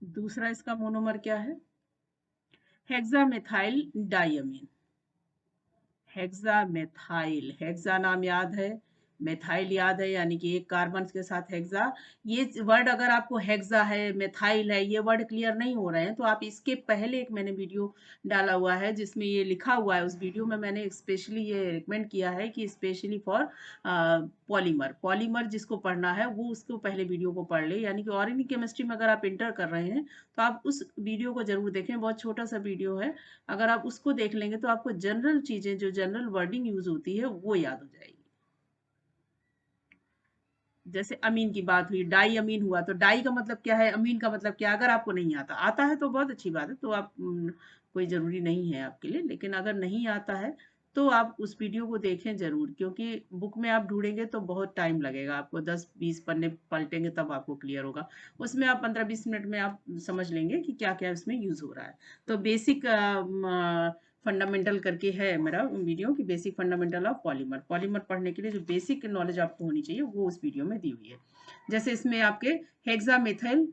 दूसरा इसका मोनोमर क्या है, हेक्सामेथाइल डाइअमीन। हेक्सामेथाइल, हेक्सा नाम याद है, मेथाइल याद है, यानी कि एक कार्बन के साथ हेक्सा। ये वर्ड अगर आपको हेक्सा है, मेथाइल है, ये वर्ड क्लियर नहीं हो रहे हैं तो आप इसके पहले एक मैंने वीडियो डाला हुआ है जिसमें ये लिखा हुआ है। उस वीडियो में मैंने स्पेशली ये रिकमेंड किया है कि स्पेशली फॉर पॉलीमर, पॉलीमर जिसको पढ़ना है वो उसको पहले वीडियो को पढ़ ले। यानी कि ऑर्गेनिक केमिस्ट्री में अगर आप इंटर कर रहे हैं तो आप उस वीडियो को जरूर देखें, बहुत छोटा सा वीडियो है। अगर आप उसको देख लेंगे तो आपको जनरल चीजें, जो जनरल वर्डिंग यूज होती है वो याद हो जाएगी। जैसे अमीन की बात हुई, डाई अमीन हुआ, तो डाई का मतलब क्या है, अमीन का मतलब क्या है। अगर आपको नहीं आता, आता है तो बहुत अच्छी बात है, तो आप कोई जरूरी नहीं है आपके लिए। लेकिन अगर नहीं आता है तो आप उस वीडियो को देखें जरूर, क्योंकि बुक में आप ढूंढेंगे तो बहुत टाइम लगेगा आपको, 10-20 पन्ने पलटेंगे तब आपको क्लियर होगा। उसमें आप 15-20 मिनट में आप समझ लेंगे कि क्या क्या उसमें यूज हो रहा है। तो बेसिक फंडामेंटल करके है मेरा वीडियो कि basic fundamental of polymer. Polymer पढ़ने के लिए जो बेसिक नॉलेज आपको होनी चाहिए वो उस वीडियो में दी हुई है। जैसे इसमें आपके हेक्सामेथाइल,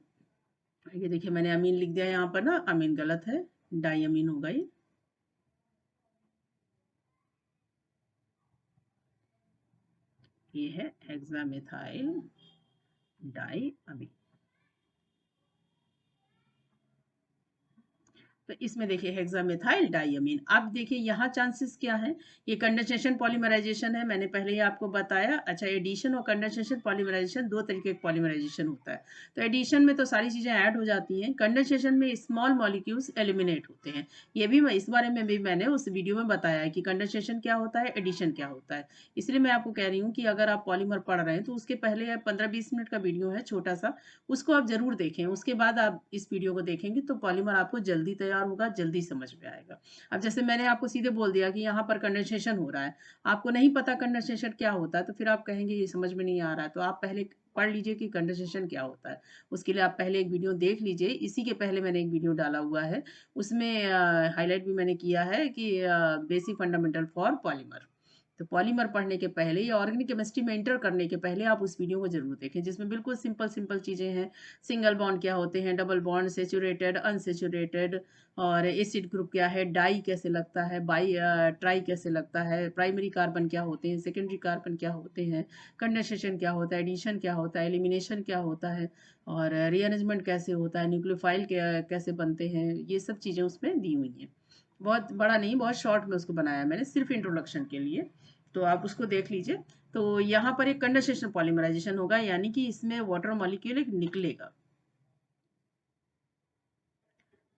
ये देखिए मैंने अमीन लिख दिया यहाँ पर ना, अमीन गलत है, डाइअमीन होगा ये है हेक्सामेथाइल डाइअमीन। तो इसमें देखिए हेक्सामेथाइल डाइअमीन। अब देखिए यहाँ चांसेस क्या है, ये कंडेंसेशन पॉलीमराइजेशन है, मैंने पहले ही आपको बताया। अच्छा, एडिशन और कंडेंसेशन पॉलीमराइजेशन दो तरीके का पॉलीमराइजेशन होता है। तो एडिशन में तो सारी चीजें ऐड हो जाती हैं, कंडेंसेशन में स्मॉल मॉलिक्यूल्स एलिमिनेट होते हैं। ये भी इस बारे में भी मैंने उस वीडियो में बताया है कि कंडेंसेशन क्या होता है, एडिशन क्या होता है। इसलिए मैं आपको कह रही हूँ कि अगर आप पॉलीमर पढ़ रहे हैं तो उसके पहले 15-20 मिनट का वीडियो है छोटा सा, उसको आप जरूर देखें। उसके बाद आप इस वीडियो को देखेंगे तो पॉलीमर आपको जल्दी तैयार होगा, जल्दी समझ में आएगा। अब जैसे मैंने आपको सीधे बोल दिया कि यहाँ पर कंडेंसेशन हो रहा है, आपको नहीं पता कंडेंसेशन क्या होता है, तो फिर आप कहेंगे ये समझ में नहीं आ रहा है। तो आप पहले पढ़ लीजिए कि कंडेंसेशन क्या होता है। उसके लिए आप पहले एक वीडियो देख लीजिए, इसी के पहले मैंने एक वीडियो डाला हुआ है, उसमें हाईलाइट भी मैंने किया है कि बेसिक फंडामेंटल फॉर पॉलीमर। तो पॉलीमर पढ़ने के पहले या ऑर्गेनिक केमिस्ट्री में एंटर करने के पहले आप उस वीडियो को जरूर देखें, जिसमें बिल्कुल सिंपल सिंपल चीजें हैं। सिंगल बॉन्ड क्या होते हैं, डबल बॉन्ड, सेचुरेटेड, अनसेचुरेटेड, और एसिड ग्रुप क्या है, डाई कैसे लगता है, बाई ट्राई कैसे लगता है, प्राइमरी कार्बन क्या होते हैं, सेकेंडरी कार्बन क्या होते हैं, कंडेंसेशन क्या होता है, एडिशन क्या होता है, एलिमिनेशन क्या होता है, और रीअरेंजमेंट कैसे होता है, न्यूक्लियोफाइल कैसे बनते हैं, ये सब चीजें उसमें दी हुई हैं। बहुत बड़ा नहीं, बहुत शॉर्ट में उसको बनाया मैंने, सिर्फ इंट्रोडक्शन के लिए। तो आप उसको देख लीजिए। तो यहाँ पर एक कंडेंसेशन पॉलीमराइजेशन होगा, यानी कि इसमें वाटर मॉलिक्यूल एक निकलेगा।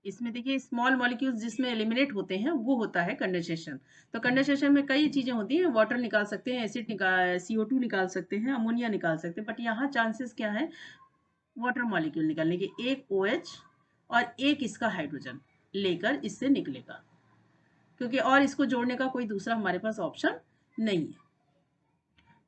इसमें देखिए स्मॉल मॉलिक्यूल्स जिसमें एलिमिनेट होते हैं वो होता है कंडेंसेशन। तो कंडेंसेशन में कई चीजें होती हैं, वाटर निकाल सकते हैं, एसिड निकाल, CO2 निकाल सकते हैं, अमोनिया निकाल सकते हैं, बट यहाँ चांसेस क्या है, वाटर मॉलिक्यूल निकालने के, एक OH और एक इसका हाइड्रोजन लेकर इससे निकलेगा, क्योंकि और इसको जोड़ने का कोई दूसरा हमारे पास ऑप्शन नहीं है।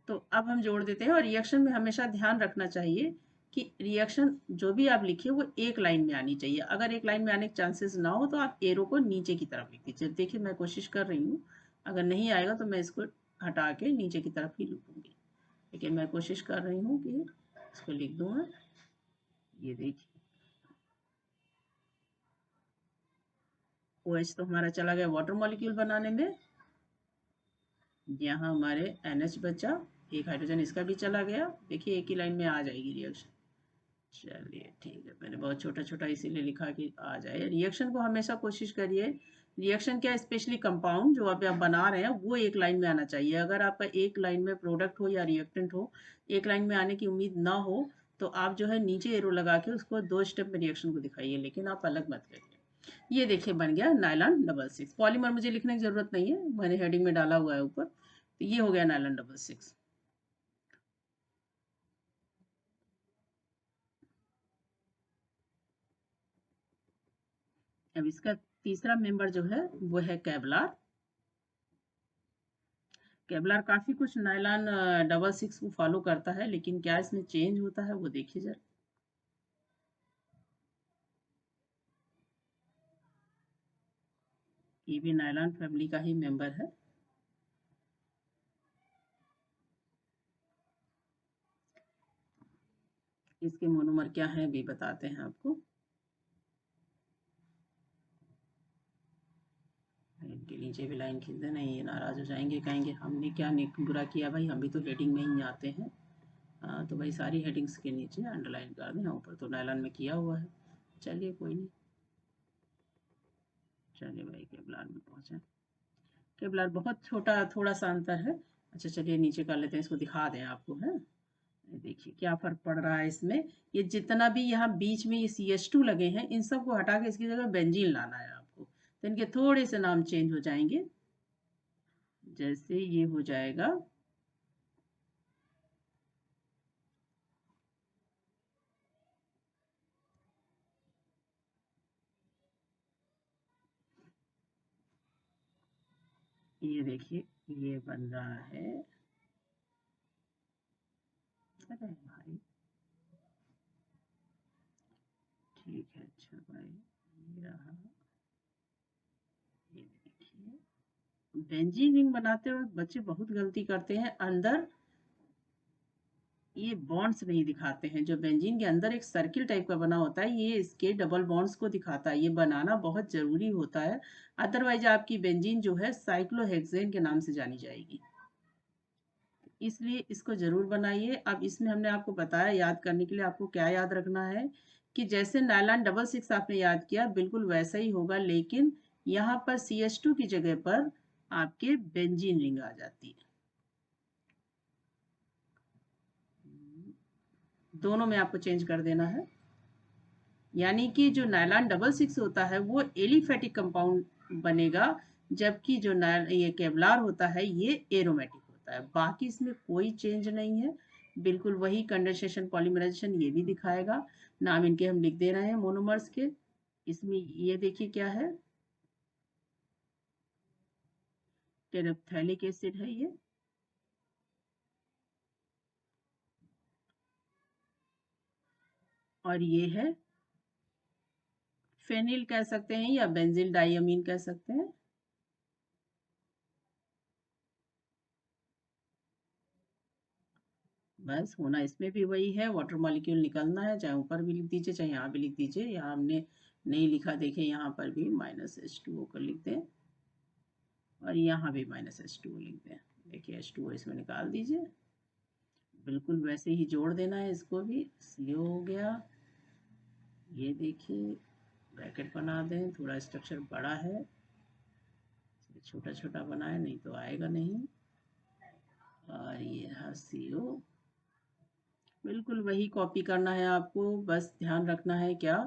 तो अब हम जोड़ देते हैं। और रिएक्शन में हमेशा ध्यान रखना चाहिए कि रिएक्शन जो भी आप लिखिए वो एक लाइन में आनी चाहिए। अगर एक लाइन में आने के चांसेस ना हो तो आप एरो को नीचे की तरफ लिख दीजिए। देखिए मैं कोशिश कर रही हूँ, अगर नहीं आएगा तो मैं इसको हटा के नीचे की तरफ ही लिखूंगी, लेकिन मैं कोशिश कर रही हूँ कि इसको लिख दूँ। ये देखिए OH तो हमारा चला गया वाटर मॉलिक्यूल बनाने में, यहाँ हमारे NH बचा, एक हाइड्रोजन इसका भी चला गया। देखिए एक ही लाइन में आ जाएगी रिएक्शन। चलिए ठीक है, मैंने बहुत छोटा छोटा इसीलिए लिखा कि आ जाए। रिएक्शन को हमेशा कोशिश करिए, रिएक्शन क्या स्पेशली कंपाउंड जो आप बना रहे हैं वो एक लाइन में आना चाहिए। अगर आपका एक लाइन में प्रोडक्ट हो या रिएक्टेंट हो, एक लाइन में आने की उम्मीद ना हो तो आप जो है नीचे एरो लगा के उसको 2 स्टेप में रिएक्शन को दिखाइए, लेकिन आप अलग मत करिए। ये देखिए बन गया नायलॉन डबल सिक्स। पॉलीमर मुझे लिखने की ज़रूरत नहीं है, मैंने हेडिंग में डाला हुआ है ऊपर। तो ये हो गया नायलॉन डबल सिक्स। अब इसका तीसरा मेंबर जो है वो है केवलार। केवलार काफ़ी कुछ नायलॉन डबल सिक्स को फॉलो करता है, लेकिन क्या इसमें चेंज होता है वो देखिए जरा। ये भी नायलॉन फैमिली का ही मेंबर है। इसके मोनोमर क्या है भी बताते हैं आपको। इनके नीचे भी लाइन खींच देना, ये नाराज हो जाएंगे, कहेंगे हमने क्या बुरा किया भाई, हम भी तो हेडिंग में ही आते हैं। तो भाई सारी हेडिंग्स के नीचे अंडरलाइन कर दें, ऊपर तो नायलॉन में किया हुआ है। चलिए कोई नहीं, चलिए भाई केवलार में पहुंचे। केवलार बहुत छोटा थोड़ा सा अंतर है। अच्छा चलिए नीचे कर लेते हैं, इसको दिखा दें आपको है। ये देखिए क्या फर्क पड़ रहा है इसमें। ये जितना भी यहाँ बीच में ये CH2 लगे हैं, इन सबको हटा के इसकी जगह बेंजीन लाना है आपको। तो इनके थोड़े से नाम चेंज हो जाएंगे। जैसे ये हो जाएगा ये देखिए ये बन रहा है। अरे भाई ठीक है, अच्छा भाई ये रहा। ये देखिए बेंजीन रिंग बनाते वक्त बच्चे बहुत गलती करते हैं। अंदर ये बॉन्ड्स नहीं दिखाते हैं। जो बेंजीन के अंदर एक सर्किल टाइप का बना होता है, ये इसके डबल बॉन्ड्स को दिखाता है। ये बनाना बहुत जरूरी होता है, अदरवाइज आपकी बेंजीन जो है साइक्लोहेक्सेन के नाम से जानी जाएगी। इसलिए इसको जरूर बनाइए। अब इसमें हमने आपको बताया याद करने के लिए आपको क्या याद रखना है, कि जैसे नायलॉन डबल सिक्स आपने याद किया बिल्कुल वैसा ही होगा, लेकिन यहाँ पर CH2 की जगह पर आपके बेंजीन रिंग आ जाती है। दोनों में आपको चेंज कर देना है। यानी कि जो नायलॉन डबल सिक्स होता है वो एलिफेटिक कंपाउंड बनेगा, जबकि जो ये केवलार होता है ये एरोमेटिक होता है। बाकी इसमें कोई चेंज नहीं है, बिल्कुल वही कंडेंसेशन पॉलीमराइजेशन ये भी दिखाएगा। नाम इनके हम लिख दे रहे हैं मोनोमर्स के। इसमें ये देखिए क्या है, टेरेप्थैलिक एसिड है ये। और ये है फेनिल कह सकते हैं या बेंजिल डाइअमीन कह सकते हैं। बस होना इसमें भी वही है, वाटर मॉलिक्यूल निकलना है, चाहे ऊपर भी लिख दीजिए चाहे यहाँ भी लिख दीजिए। यहाँ हमने नहीं लिखा, देखें यहाँ पर भी -H2O कर लिख दें, और यहाँ भी -H2O लिख दें। देखिए H2O इसमें निकाल दीजिए, बिल्कुल वैसे ही जोड़ देना है इसको भी। CO हो गया। ये देखिए ब्रैकेट बना दें, थोड़ा स्ट्रक्चर बड़ा है, छोटा छोटा बनाए नहीं तो आएगा नहीं। और ये रहा CO। बिल्कुल वही कॉपी करना है आपको, बस ध्यान रखना है क्या,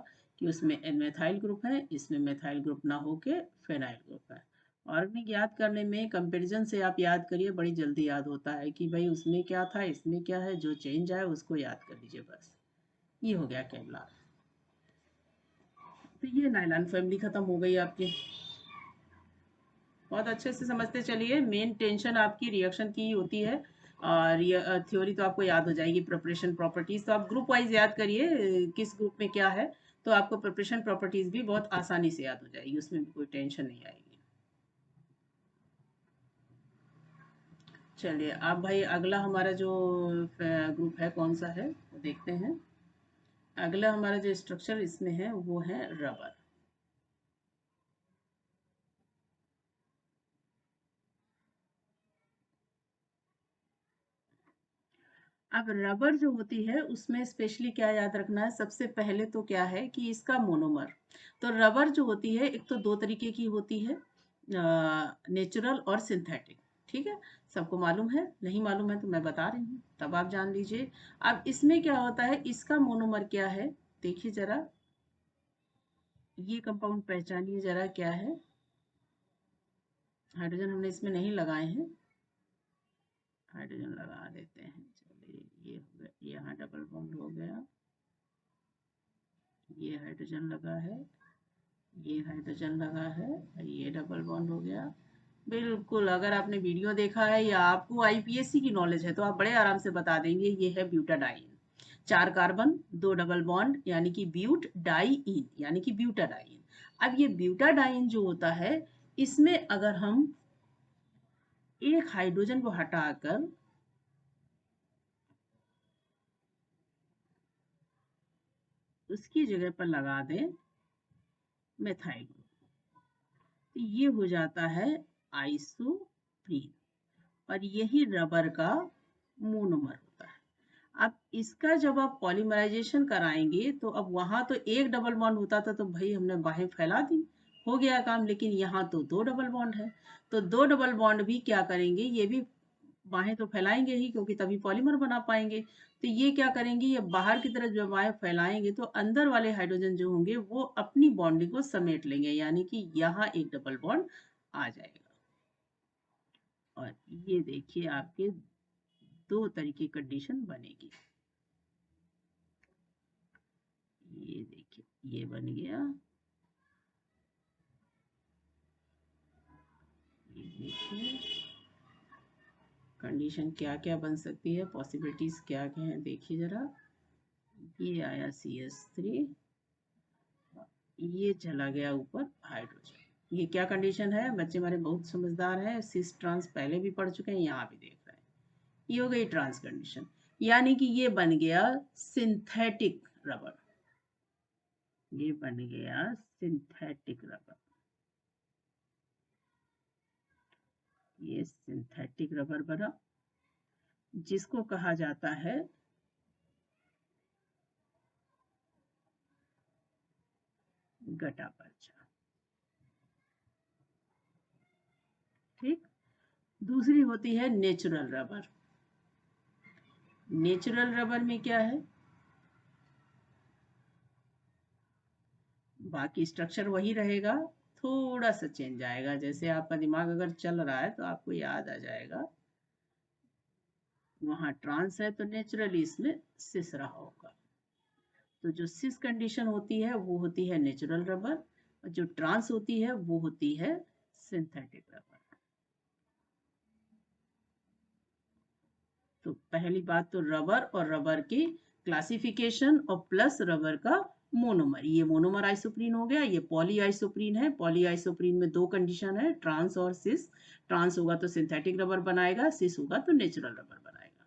कि उसमें मेथाइल ग्रुप है, इसमें मेथाइल ग्रुप ना होके फेनाइल ग्रुप है। ऑर्गेनिक याद करने में कंपैरिजन से आप याद करिए, बड़ी जल्दी याद होता है कि भाई उसमें क्या था इसमें क्या है, जो चेंज आए उसको याद कर लीजिए बस। ये हो गया केवलार। तो ये नायलॉन फैमिली खत्म हो गई आपकी। बहुत अच्छे से समझते चलिए, मेन टेंशन आपकी रिएक्शन की होती है। और ये थ्योरी तो आपको याद हो जाएगी, प्रिपरेशन प्रॉपर्टीज तो आप ग्रुप वाइज याद करिए, किस ग्रुप में क्या है। तो आपको प्रिपरेशन प्रॉपर्टीज भी बहुत आसानी से याद हो जाएगी, उसमें भी कोई टेंशन नहीं आएगी। चलिए अब भाई अगला हमारा जो ग्रुप है कौन सा है वो देखते हैं। अगला हमारा जो स्ट्रक्चर इसमें है वो है रबर। अब रबर जो होती है उसमें स्पेशली क्या याद रखना है, सबसे पहले तो क्या है कि इसका मोनोमर। तो रबर जो होती है एक तो दो तरीके की होती है, नेचुरल और सिंथेटिक। ठीक है, सबको मालूम है, नहीं मालूम है तो मैं बता रही हूँ, तब आप जान लीजिए। अब इसमें क्या होता है, इसका मोनोमर क्या है, देखिए जरा, ये कंपाउंड पहचानिए जरा क्या है। हाइड्रोजन हमने इसमें नहीं लगाए हैं, हाइड्रोजन लगा देते हैं, चलिए ये हो गया, यहाँ डबल बॉन्ड हो गया, ये हाइड्रोजन लगा है, ये हाइड्रोजन लगा है, ये डबल बॉन्ड हो गया। बिल्कुल, अगर आपने वीडियो देखा है या आपको आईपीएससी की नॉलेज है तो आप बड़े आराम से बता देंगे, ये है ब्यूटाडाइन। 4 कार्बन, 2 डबल बॉन्ड, यानी कि ब्यूट डाइइन, यानी कि ब्यूटाडाइन। अब ये ब्यूटाडाइन जो होता है, इसमें अगर हम एक हाइड्रोजन को हटाकर उसकी जगह पर लगा दें मेथाइल ग्रुप, तो ये हो जाता है आइसोप्रीन, और यही रबर का मोनोमर होता है। अब इसका जब आप पॉलीमराइजेशन कराएंगे तो अब वहां तो एक डबल बॉन्ड होता था तो भाई हमने बाहें फैला दी, हो गया काम, लेकिन यहाँ तो 2 डबल बॉन्ड है, तो 2 डबल बॉन्ड भी क्या करेंगे, ये भी बाहें तो फैलाएंगे ही, क्योंकि तभी पॉलीमर बना पाएंगे। तो ये क्या करेंगे, ये बाहर की तरफ जब बाहें फैलाएंगे तो अंदर वाले हाइड्रोजन जो होंगे वो अपनी बॉन्डिंग को समेट लेंगे, यानी कि यहाँ एक डबल बॉन्ड आ जाएगा। और ये देखिए आपके 2 तरीके कंडीशन बनेगी, ये देखिए ये बन गया, ये देखिए कंडीशन क्या क्या बन सकती है, पॉसिबिलिटीज क्या क्या है, देखिए जरा, ये आया CH3, ये चला गया ऊपर हाइड्रोजन। ये क्या कंडीशन है, बच्चे हमारे बहुत समझदार हैं, सिस ट्रांस पहले भी पढ़ चुके हैं, यहाँ भी देख रहे हैं, ये हो गई ट्रांस कंडीशन, यानी कि ये बन गया सिंथेटिक रबर, ये बन गया सिंथेटिक रबर, ये सिंथेटिक रबर बना, जिसको कहा जाता है गटा परचा। ठीक, दूसरी होती है नेचुरल रबर। नेचुरल रबर में क्या है, बाकी स्ट्रक्चर वही रहेगा, थोड़ा सा चेंज आएगा, जैसे आपका दिमाग अगर चल रहा है तो आपको याद आ जाएगा, वहां ट्रांस है तो नेचुरली इसमें सिस रहा होगा, तो जो सिस कंडीशन होती है वो होती है नेचुरल रबर, और जो ट्रांस होती है वो होती है सिंथेटिक रबर। तो पहली बात तो रबर और रबर की क्लासिफिकेशन और प्लस रबर का मोनोमर, ये मोनोमर आइसोप्रीन हो गया, ये पॉली आइसोप्रीन है, पॉली आइसोप्रीन में 2 कंडीशन है, ट्रांस और सिस, ट्रांस होगा तो सिंथेटिक रबर बनाएगा, सिस होगा तो नेचुरल रबर बनाएगा।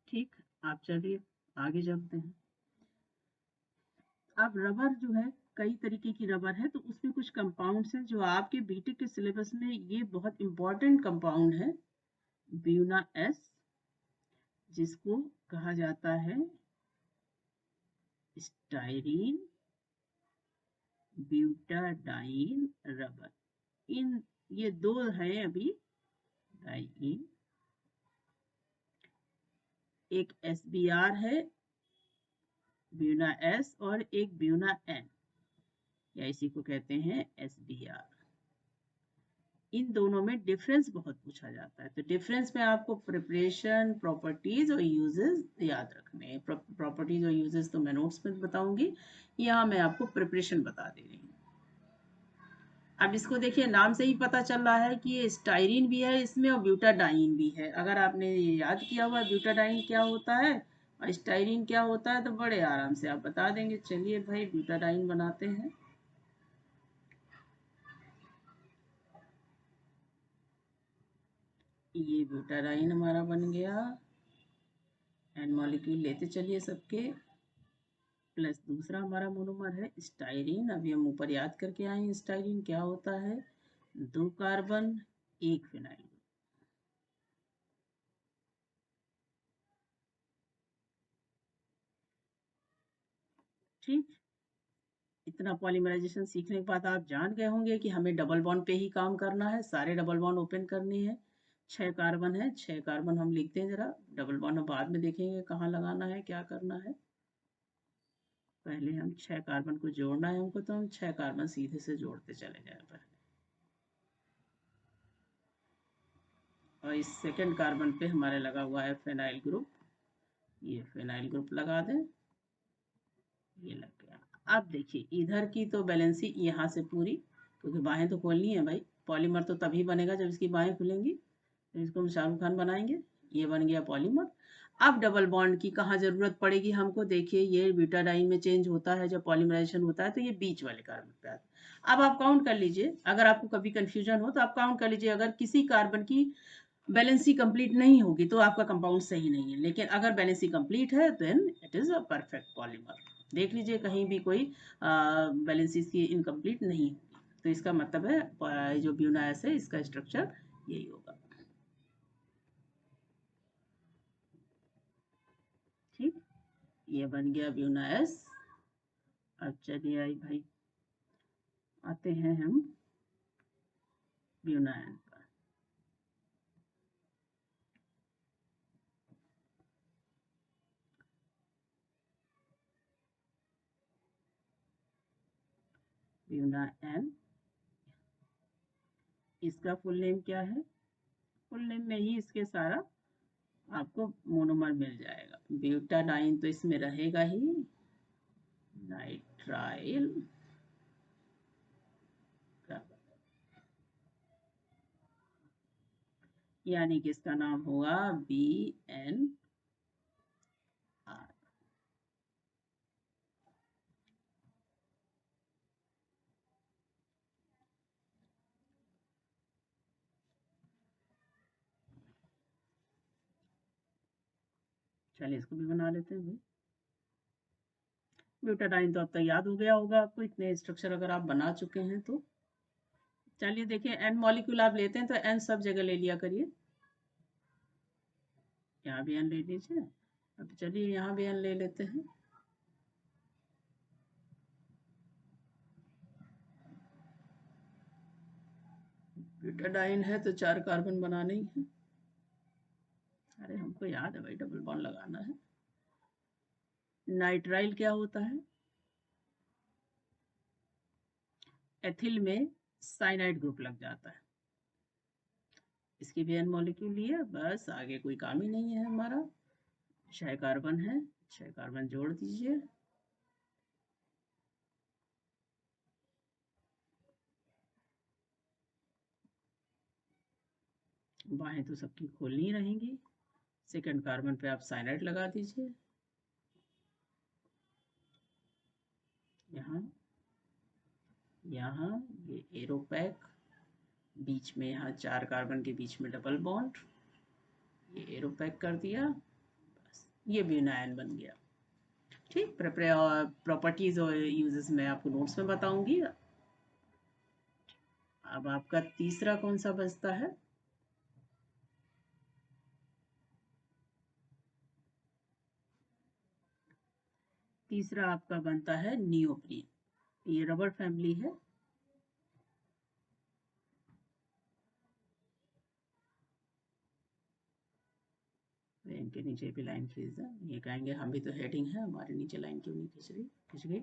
ठीक, आप चलिए आगे चलते हैं। अब रबर जो है, कई तरीके की रबर है, तो उसमें कुछ कंपाउंड्स हैं जो आपके बीटेक के सिलेबस में ये बहुत इंपॉर्टेंट कंपाउंड है, ब्यूना एस, जिसको कहा जाता है स्टाइरीन ब्यूटाडाइन रबर, इन ये 2 हैं अभी, डाइइन, एक SBr है ब्यूना एस, और एक ब्यूना एन, या इसी को कहते हैं SBr। इन दोनों में डिफरेंस बहुत पूछा जाता है, तो डिफरेंस में आपको प्रिपरेशन, प्रॉपर्टीज और यूजेस याद रखने हैं। प्रॉपर्टीज और यूजेस तो मैं नोट्स में बताऊंगी, यहाँ मैं आपको प्रिपरेशन बता दे रही हूँ। अब इसको देखिए, नाम से ही पता चल रहा है कि ये स्टाइरिन भी है इसमें और ब्यूटाडाइन भी है। अगर आपने याद किया हुआ ब्यूटाडाइन क्या होता है और स्टाइरिन क्या होता है तो बड़े आराम से आप बता देंगे। चलिए भाई ब्यूटाडाइन बनाते हैं। ये ब्यूटाडाइन हमारा बन गया, एन मॉलिक्यूल लेते चलिए सबके, प्लस दूसरा हमारा मोनोमर है स्टाइरिन। अभी हम ऊपर याद करके आए हैं स्टाइरिन क्या होता है, 2 कार्बन 1 फिनाइल। ठीक, इतना पॉलीमराइजेशन सीखने के बाद आप जान गए होंगे कि हमें डबल बॉन्ड पे ही काम करना है, सारे डबल बॉन्ड ओपन करने हैं। 6 कार्बन है, 6 कार्बन हम लिखते हैं ज़रा, डबल बॉन्ड हम बाद में देखेंगे कहाँ लगाना है, क्या करना है। पहले हम 6 कार्बन को जोड़ना है हमको, तो हम 6 कार्बन सीधे से जोड़ते चले जाए पहले। और इस सेकंड कार्बन पे हमारे लगा हुआ है फेनाइल ग्रुप, ये फेनाइल ग्रुप लगा दें, ये लग गया। अब देखिए इधर की तो बैलेंसी यहाँ से पूरी, क्योंकि बाहें तो खोलनी है भाई, पॉलीमर तो तभी बनेगा जब इसकी बाहें खुलेंगी, तो इसको हम शाहरुख खान बनाएंगे। ये बन गया पॉलीमर। अब डबल बॉन्ड की कहाँ जरूरत पड़ेगी हमको, देखिए ये ब्यूटाडाइन में चेंज होता है जब पॉलीमराइजेशन होता है, तो ये बीच वाले कार्बन पे आता है। अब आप काउंट कर लीजिए, अगर आपको कभी कंफ्यूजन हो तो आप काउंट कर लीजिए, अगर किसी कार्बन की बैलेंसी कंप्लीट नहीं होगी तो आपका कंपाउंड सही नहीं है, लेकिन अगर बैलेंसी कंप्लीट है then it is a perfect polymer. देख लीजिए कहीं भी कोई बैलेंसी की इनकम्प्लीट नहीं होगी, तो इसका मतलब है जो ब्यूनास है इसका स्ट्रक्चर यही होगा। ठीक, ये बन गया ब्यूनास। अब चलिए आई भाई, आते हैं हम ब्यूनान पर। ब्यूनान, इसका फुल नेम क्या है, फुल नेम में ही इसके सारा आपको मोनोमर मिल जाएगा। ब्यूटाडाइन तो इसमें रहेगा ही, नाइट्राइल, यानी कि इसका नाम होगा BNR। चलिए इसको भी बना लेते हैं भाई। ब्यूटाडाइन तो अब तक याद हो गया होगा आपको, इतने स्ट्रक्चर अगर आप बना चुके हैं तो। चलिए देखिए एन मॉलिक्यूल आप लेते हैं तो एन सब जगह ले लिया करिए, यहाँ भी एन ले लीजिए। अब चलिए यहाँ भी एन ले लेते हैं। ब्यूटाडाइन है तो 4 कार्बन बनाने ही है। अरे हमको याद है भाई, डबल बॉन्ड लगाना है। नाइट्राइल क्या होता है, एथिल में साइनाइड ग्रुप लग जाता है। इसकी भी एन मॉलिक्यूल लिया, बस आगे कोई काम ही नहीं है हमारा। 6 कार्बन है, 6 कार्बन जोड़ दीजिए। बाहें तो सबकी खोलनी रहेंगी। सेकंड कार्बन पे आप साइनाइड लगा दीजिए, यहाँ यहाँ ये एरोपैक, बीच में यहाँ 4 कार्बन के बीच में डबल बॉन्ड, ये एरोपैक कर दिया, बस ये ब्यूनान बन गया। ठीक, प्रॉपर्टीज और यूजेस मैं आपको नोट्स में बताऊंगी। अब आपका तीसरा कौन सा बचता है, तीसरा आपका बनता है नियोप्रीन। ये रबर फैमिली है। इनके नीचे भी लाइन खींच दें, ये कहेंगे हम भी तो हेडिंग है, हमारे नीचे लाइन क्यों नहीं खींच रही, खींच गई।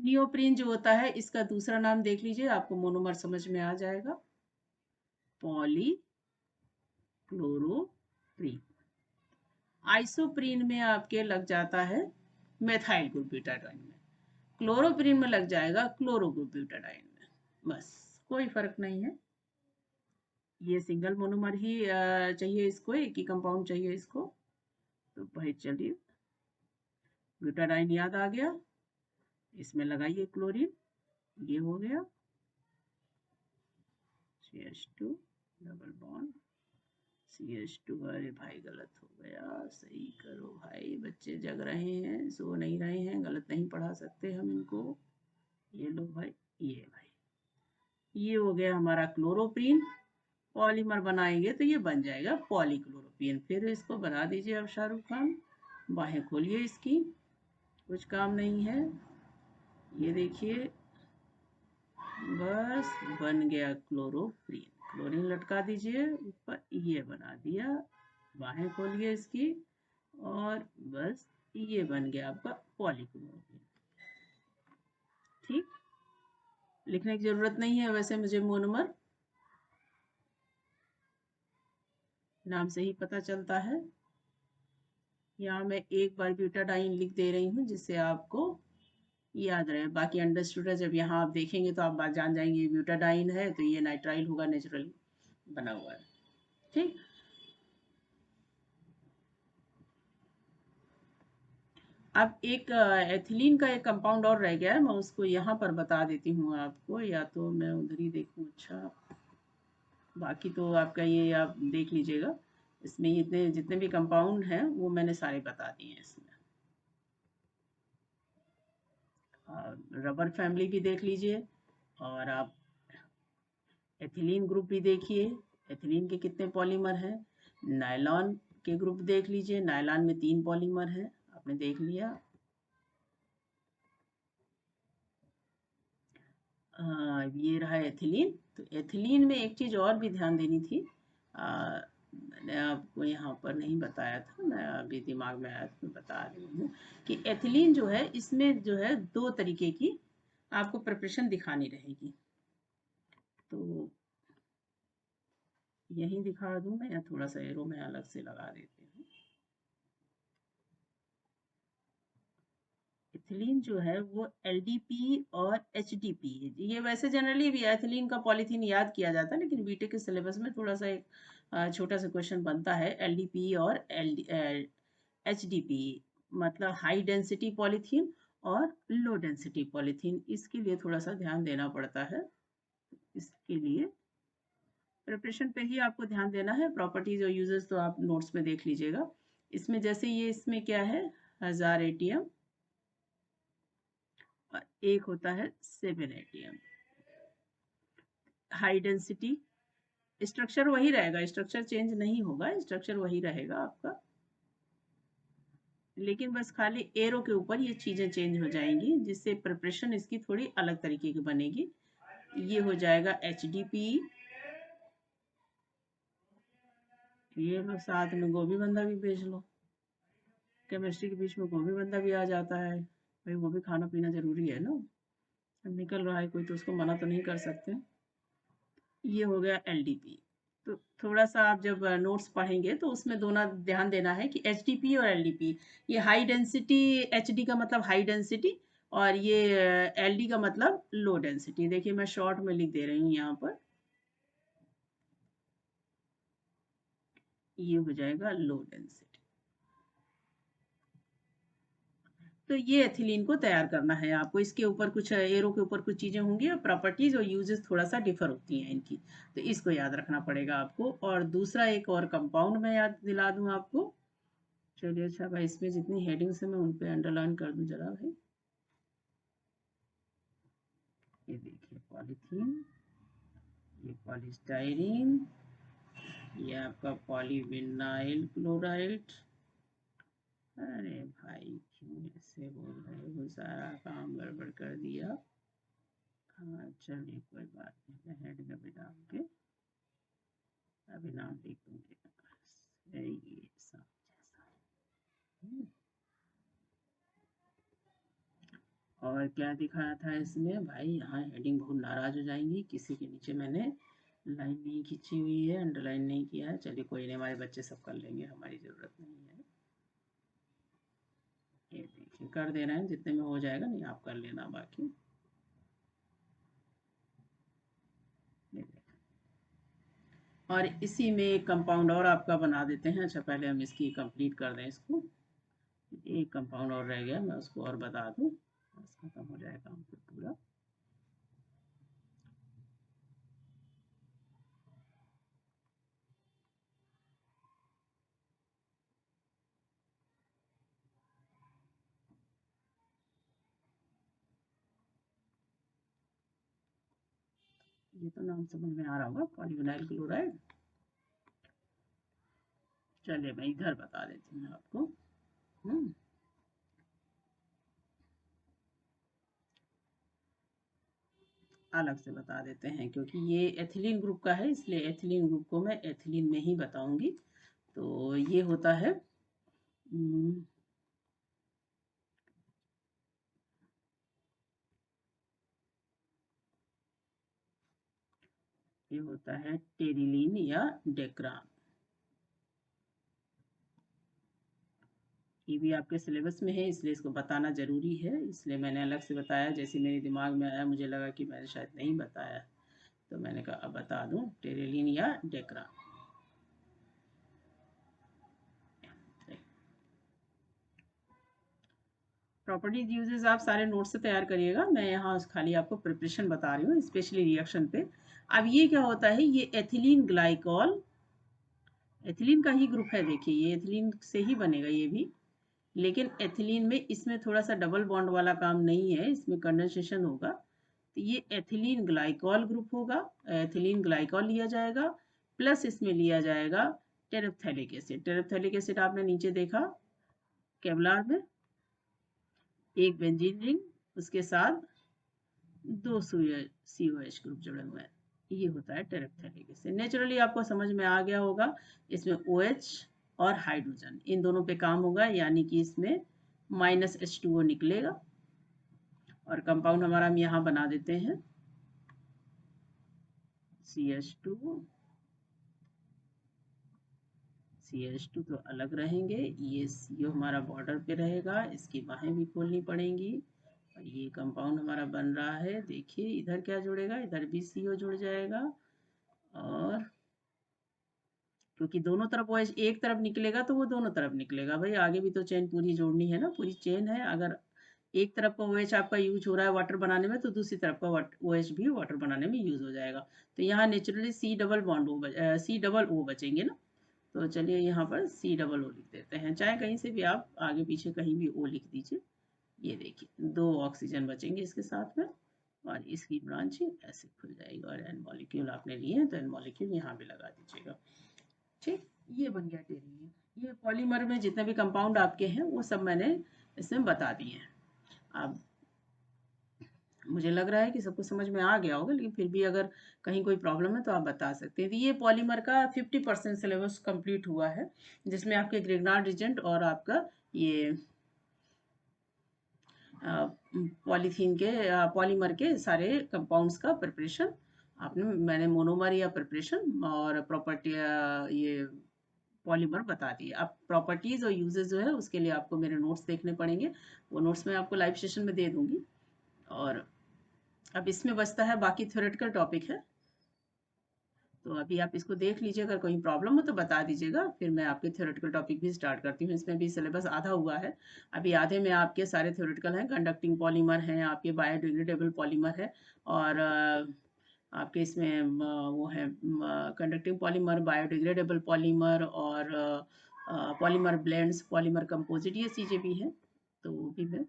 नियोप्रीन जो होता है इसका दूसरा नाम देख लीजिए, आपको मोनोमर समझ में आ जाएगा, पॉली क्लोरोप्रीन। आइसोप्रीन में आपके लग जाता है मेथाइल ग्रुप ब्यूटाडाइन में, क्लोरोप्रीन में लग जाएगा क्लोरो ग्रुप ब्यूटाडाइन में, बस कोई फर्क नहीं है। ये सिंगल मोनोमर ही चाहिए इसको, एक ही कंपाउंड चाहिए इसको, तो भाई चलिए ब्यूटाडाइन याद आ गया, इसमें लगाइए क्लोरीन, ये हो गया CH2 डबल बॉन्ड CH2। अरे भाई गलत हो गया, सही करो भाई, बच्चे जग रहे हैं, सो नहीं रहे हैं, गलत नहीं पढ़ा सकते हम इनको। ये लो भाई, ये भाई, ये हो गया हमारा क्लोरोप्रीन। पॉलीमर बनाएंगे तो ये बन जाएगा पॉलीक्लोरोप्रीन। फिर इसको बना दीजिए अब शाहरुख खान, बाहें खोलिए इसकी, कुछ काम नहीं है। ये देखिए, बस बन गया क्लोरोप्रीन। क्लोरीन लटका दीजिए ऊपर, ये बना दिया, बाहें खोलिए इसकी, और बस ये बन गया आपका पॉलीक्लोरोप्रीन। ठीक, लिखने की जरूरत नहीं है वैसे, मुझे मोनोमर नाम से ही पता चलता है। यहाँ मैं एक बार ब्यूटाडाइन लिख दे रही हूँ जिससे आपको याद रहे। बाकी अंडरस्टूड है, जब यहाँ आप देखेंगे तो आप बात जान जाएंगे, ये ब्यूटाडाइन है तो ये नाइट्राइल होगा, नेचुरली बना हुआ है। ठीक, अब एक एथिलीन का एक कंपाउंड और रह गया है, मैं उसको यहाँ पर बता देती हूँ आपको, या तो मैं उधर ही देखूँ। अच्छा, बाकी तो आपका ये आप देख लीजिएगा, इसमें इतने जितने भी कंपाउंड हैं वो मैंने सारे बता दिए हैं इसमें। रबर फैमिली भी देख लीजिए, और आप एथिलीन ग्रुप भी देखिए, एथिलीन के कितने पॉलीमर हैं। नायलॉन के ग्रुप देख लीजिए, नायलॉन में 3 पॉलीमर हैं, आपने देख लिया। ये रहा एथिलीन। तो एथिलीन में एक चीज़ और भी ध्यान देनी थी, मैंने आपको यहाँ पर नहीं बताया था, मैं अभी दिमाग में आया तो मैं बता रही हूँ कि एथिलीन जो है, इसमें जो है 2 तरीके की आपको प्रिपरेशन दिखानी रहेगी। तो यहीं दिखा दूँ मैं, या थोड़ा सा एरो में अलग से लगा देती हूँ। एथिलीन जो है वो एलडीपी और एचडीपी है। ये वैसे जनरली भी एथिलीन का पॉलीथीन याद किया जाता है, लेकिन बीटेक के सिलेबस में थोड़ा सा एक छोटा सा क्वेश्चन बनता है, एलडीपी और एचडीपी, मतलब हाई डेंसिटी पॉलीथीन और लो डेंसिटी पॉलीथीन। इसके लिए थोड़ा सा ध्यान देना पड़ता है। इसके लिए प्रिपरेशन पे ही आपको ध्यान देना है, प्रॉपर्टीज और यूजेस तो आप नोट्स में देख लीजिएगा। इसमें जैसे ये इसमें क्या है, 1000 एटीएम, और एक होता है 7 एटीएम। हाई डेंसिटी, स्ट्रक्चर वही रहेगा, स्ट्रक्चर चेंज नहीं होगा, स्ट्रक्चर वही रहेगा आपका, लेकिन बस खाली एरो के ऊपर ये चीजें चेंज हो जाएंगी, जिससे प्रिपरेशन इसकी थोड़ी अलग तरीके की बनेगी। ये हो जाएगा एचडीपी, ये लो साथ में गोभी बंदा भी भेज लो, केमिस्ट्री के बीच में गोभी बंदा भी आ जाता है, भाई वो भी खाना पीना जरूरी है ना, अब निकल रहा है कोई तो उसको मना तो नहीं कर सकते। ये हो गया एलडीपी। तो थोड़ा सा आप जब नोट्स पढ़ेंगे तो उसमें दोनों ध्यान देना है कि एचडीपी और एलडीपी, ये हाई डेंसिटी, एचडी का मतलब हाई डेंसिटी, और ये एलडी का मतलब लो डेंसिटी। देखिए मैं शॉर्ट में लिख दे रही हूँ यहाँ पर, ये हो जाएगा लो डेंसिटी। तो ये एथिलीन को तैयार करना है आपको, इसके ऊपर कुछ एरो के ऊपर कुछ चीजें होंगी, और प्रॉपर्टीज और यूजेस थोड़ा सा डिफर होती हैं इनकी, तो इसको याद रखना पड़ेगा आपको। और दूसरा एक और कंपाउंड मैं याद दिला दूं आपको। चलिए, अच्छा भाई, इसमें जितनी हेडिंग्स है मैं उन पे अंडरलाइन कर दूं जरा भाई। ये देखिए पॉलीथीन, ये पॉलीस्टाइरीन, ये आपका पॉलीविनाइल क्लोराइड। अरे भाई क्यों ऐसे बोल रहे हो, सारा काम गड़बड़ कर दिया। हाँ चलिए कोई बात नहीं, मैं हेड में भी डाल के अभी नाम लिख दूंगी, ये सब जैसा। हम्म। और क्या दिखाया था इसमें भाई, यहाँ हेडिंग बहुत नाराज हो जाएंगी, किसी के नीचे मैंने लाइन नहीं खींची हुई है, अंडरलाइन नहीं किया है। चलिए कोई नहीं, हमारे बच्चे सब कर लेंगे, हमारी ज़रूरत नहीं है। ये देखिए कर दे रहे हैं, जितने में हो जाएगा, नहीं आप कर लेना बाकी। ये देखिए, और इसी में एक कंपाउंड और आपका बना देते हैं। अच्छा पहले हम इसकी कंप्लीट कर दें इसको, एक कंपाउंड और रह गया, मैं उसको और बता दूं, बस खत्म हो जाएगा हम फिर पूरा। ये तो नाम समझ में आ रहा होगा, पॉलीविनाइल क्लोराइड। चलिए मैं इधर बता देती हूँ आपको। हम्म, अलग से बता देते हैं, क्योंकि ये एथिलीन ग्रुप का है, इसलिए एथिलीन ग्रुप को मैं एथिलीन में ही बताऊंगी। तो ये होता है ये होता है टेरिलीन या डेक्रान। ये भी आपके सिलेबस में है, इसलिए इसको बताना ज़रूरी है, इसलिए मैंने अलग से बताया। जैसे मेरे दिमाग में आया, मुझे लगा कि मैंने शायद नहीं बताया, तो मैंने कहा अब बता दूं, टेरेलिन या डेक्रा। प्रॉपर्टीज यूजेस आप सारे नोट से तैयार करिएगा, मैं यहाँ खाली आपको प्रिपरेशन बता रही हूँ, स्पेशली रिएक्शन पे। अब ये क्या होता है, ये एथिलीन ग्लाइकॉल, एथिलीन का ही ग्रुप है, देखिए ये एथिलीन से ही बनेगा ये भी, लेकिन एथिलीन में इसमें थोड़ा सा डबल बॉन्ड वाला काम नहीं है, इसमें कंडेंसेशन होगा। तो ये एथिलीन ग्लाइकॉल ग्रुप होगा, एथिलीन ग्लाइकॉल लिया जाएगा, प्लस इसमें लिया जाएगा टेरेप्थेलिक एसिड। टेरेप्थेलिक एसिड आपने नीचे देखा केवलार में, एक बेंजीन रिंग, उसके साथ दो COH ग्रुप जुड़े हुए हैं, ये होता है टेरेप्थेलिक एसिड। नेचुरली आपको समझ में आ गया होगा, इसमें OH और हाइड्रोजन इन दोनों पे काम होगा, यानी कि इसमें -H2O निकलेगा। और कंपाउंड हमारा हम यहाँ बना देते हैं CH2, CH2 तो अलग रहेंगे, ये CO हमारा बॉर्डर पे रहेगा, इसकी बाहें भी खोलनी पड़ेंगी। और ये कंपाउंड हमारा बन रहा है, देखिए इधर क्या जुड़ेगा, इधर भी CO जुड़ जाएगा। और क्योंकि दोनों तरफ OH एक तरफ निकलेगा तो वो दोनों तरफ निकलेगा, भाई आगे भी तो चेन पूरी जोड़नी है ना, पूरी चेन है। अगर एक तरफ का OH आपका यूज हो रहा है वाटर बनाने में, तो दूसरी तरफ का OH भी वाटर बनाने में यूज हो जाएगा। तो यहाँ नेचुरली C डबल O बचेंगे ना। तो चलिए यहाँ पर C डबल O लिख देते हैं, चाहे कहीं से भी आप आगे पीछे कहीं भी O लिख दीजिए। ये देखिए 2 ऑक्सीजन बचेंगे इसके साथ में, और इसकी ब्रांचिंग ऐसे खुल जाएगी। और एन मॉलिक्यूल आपने लिए हैं तो एन मॉलिक्यूल यहाँ भी लगा दीजिएगा। ठीक, ये बन गया टेरिलिन। ये पॉलीमर में जितने भी कंपाउंड आपके हैं वो सब मैंने इसमें बता दिए हैं। अब मुझे लग रहा है कि सबको समझ में आ गया होगा, लेकिन फिर भी अगर कहीं कोई प्रॉब्लम है तो आप बता सकते हैं। तो ये पॉलीमर का 50% सिलेबस कंप्लीट हुआ है, जिसमें आपके ग्रिग्नार्ड रीजेंट और आपका ये पॉलीथीन के पॉलीमर के सारे कंपाउंड्स का प्रिपरेशन आपने, मैंने मोनोमर या प्रिपरेशन और प्रॉपर्टी ये पॉलीमर बता दिए। अब प्रॉपर्टीज और यूजेस जो है उसके लिए आपको मेरे नोट्स देखने पड़ेंगे, वो नोट्स मैं आपको लाइव सेशन में दे दूंगी। और अब इसमें बचता है बाकी थ्योरेटिकल टॉपिक है, तो अभी आप इसको देख लीजिए, अगर कोई प्रॉब्लम हो तो बता दीजिएगा, फिर मैं आपके थ्योरेटिकल टॉपिक भी स्टार्ट करती हूँ। इसमें भी सिलेबस आधा हुआ है, अभी आधे में आपके सारे थ्योरेटिकल हैं, कंडक्टिंग पॉलीमर हैं, आपके बायोडिग्रेडेबल पॉलीमर है, और आपके इसमें वो है कंडक्टिंग पॉलीमर, बायोडिग्रेडेबल पॉलीमर, और पॉलीमर ब्लेंड्स, पॉलीमर कंपोजिट, ये चीज़ें भी हैं। तो वो भी मैं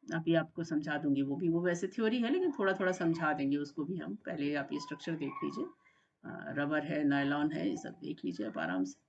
अभी आपको समझा दूंगी, वो भी, वो वैसे थ्योरी है लेकिन थोड़ा थोड़ा समझा देंगे उसको भी हम। पहले आप ये स्ट्रक्चर देख लीजिए, रबर है, नायलॉन है, ये सब देख लीजिए आप आराम से।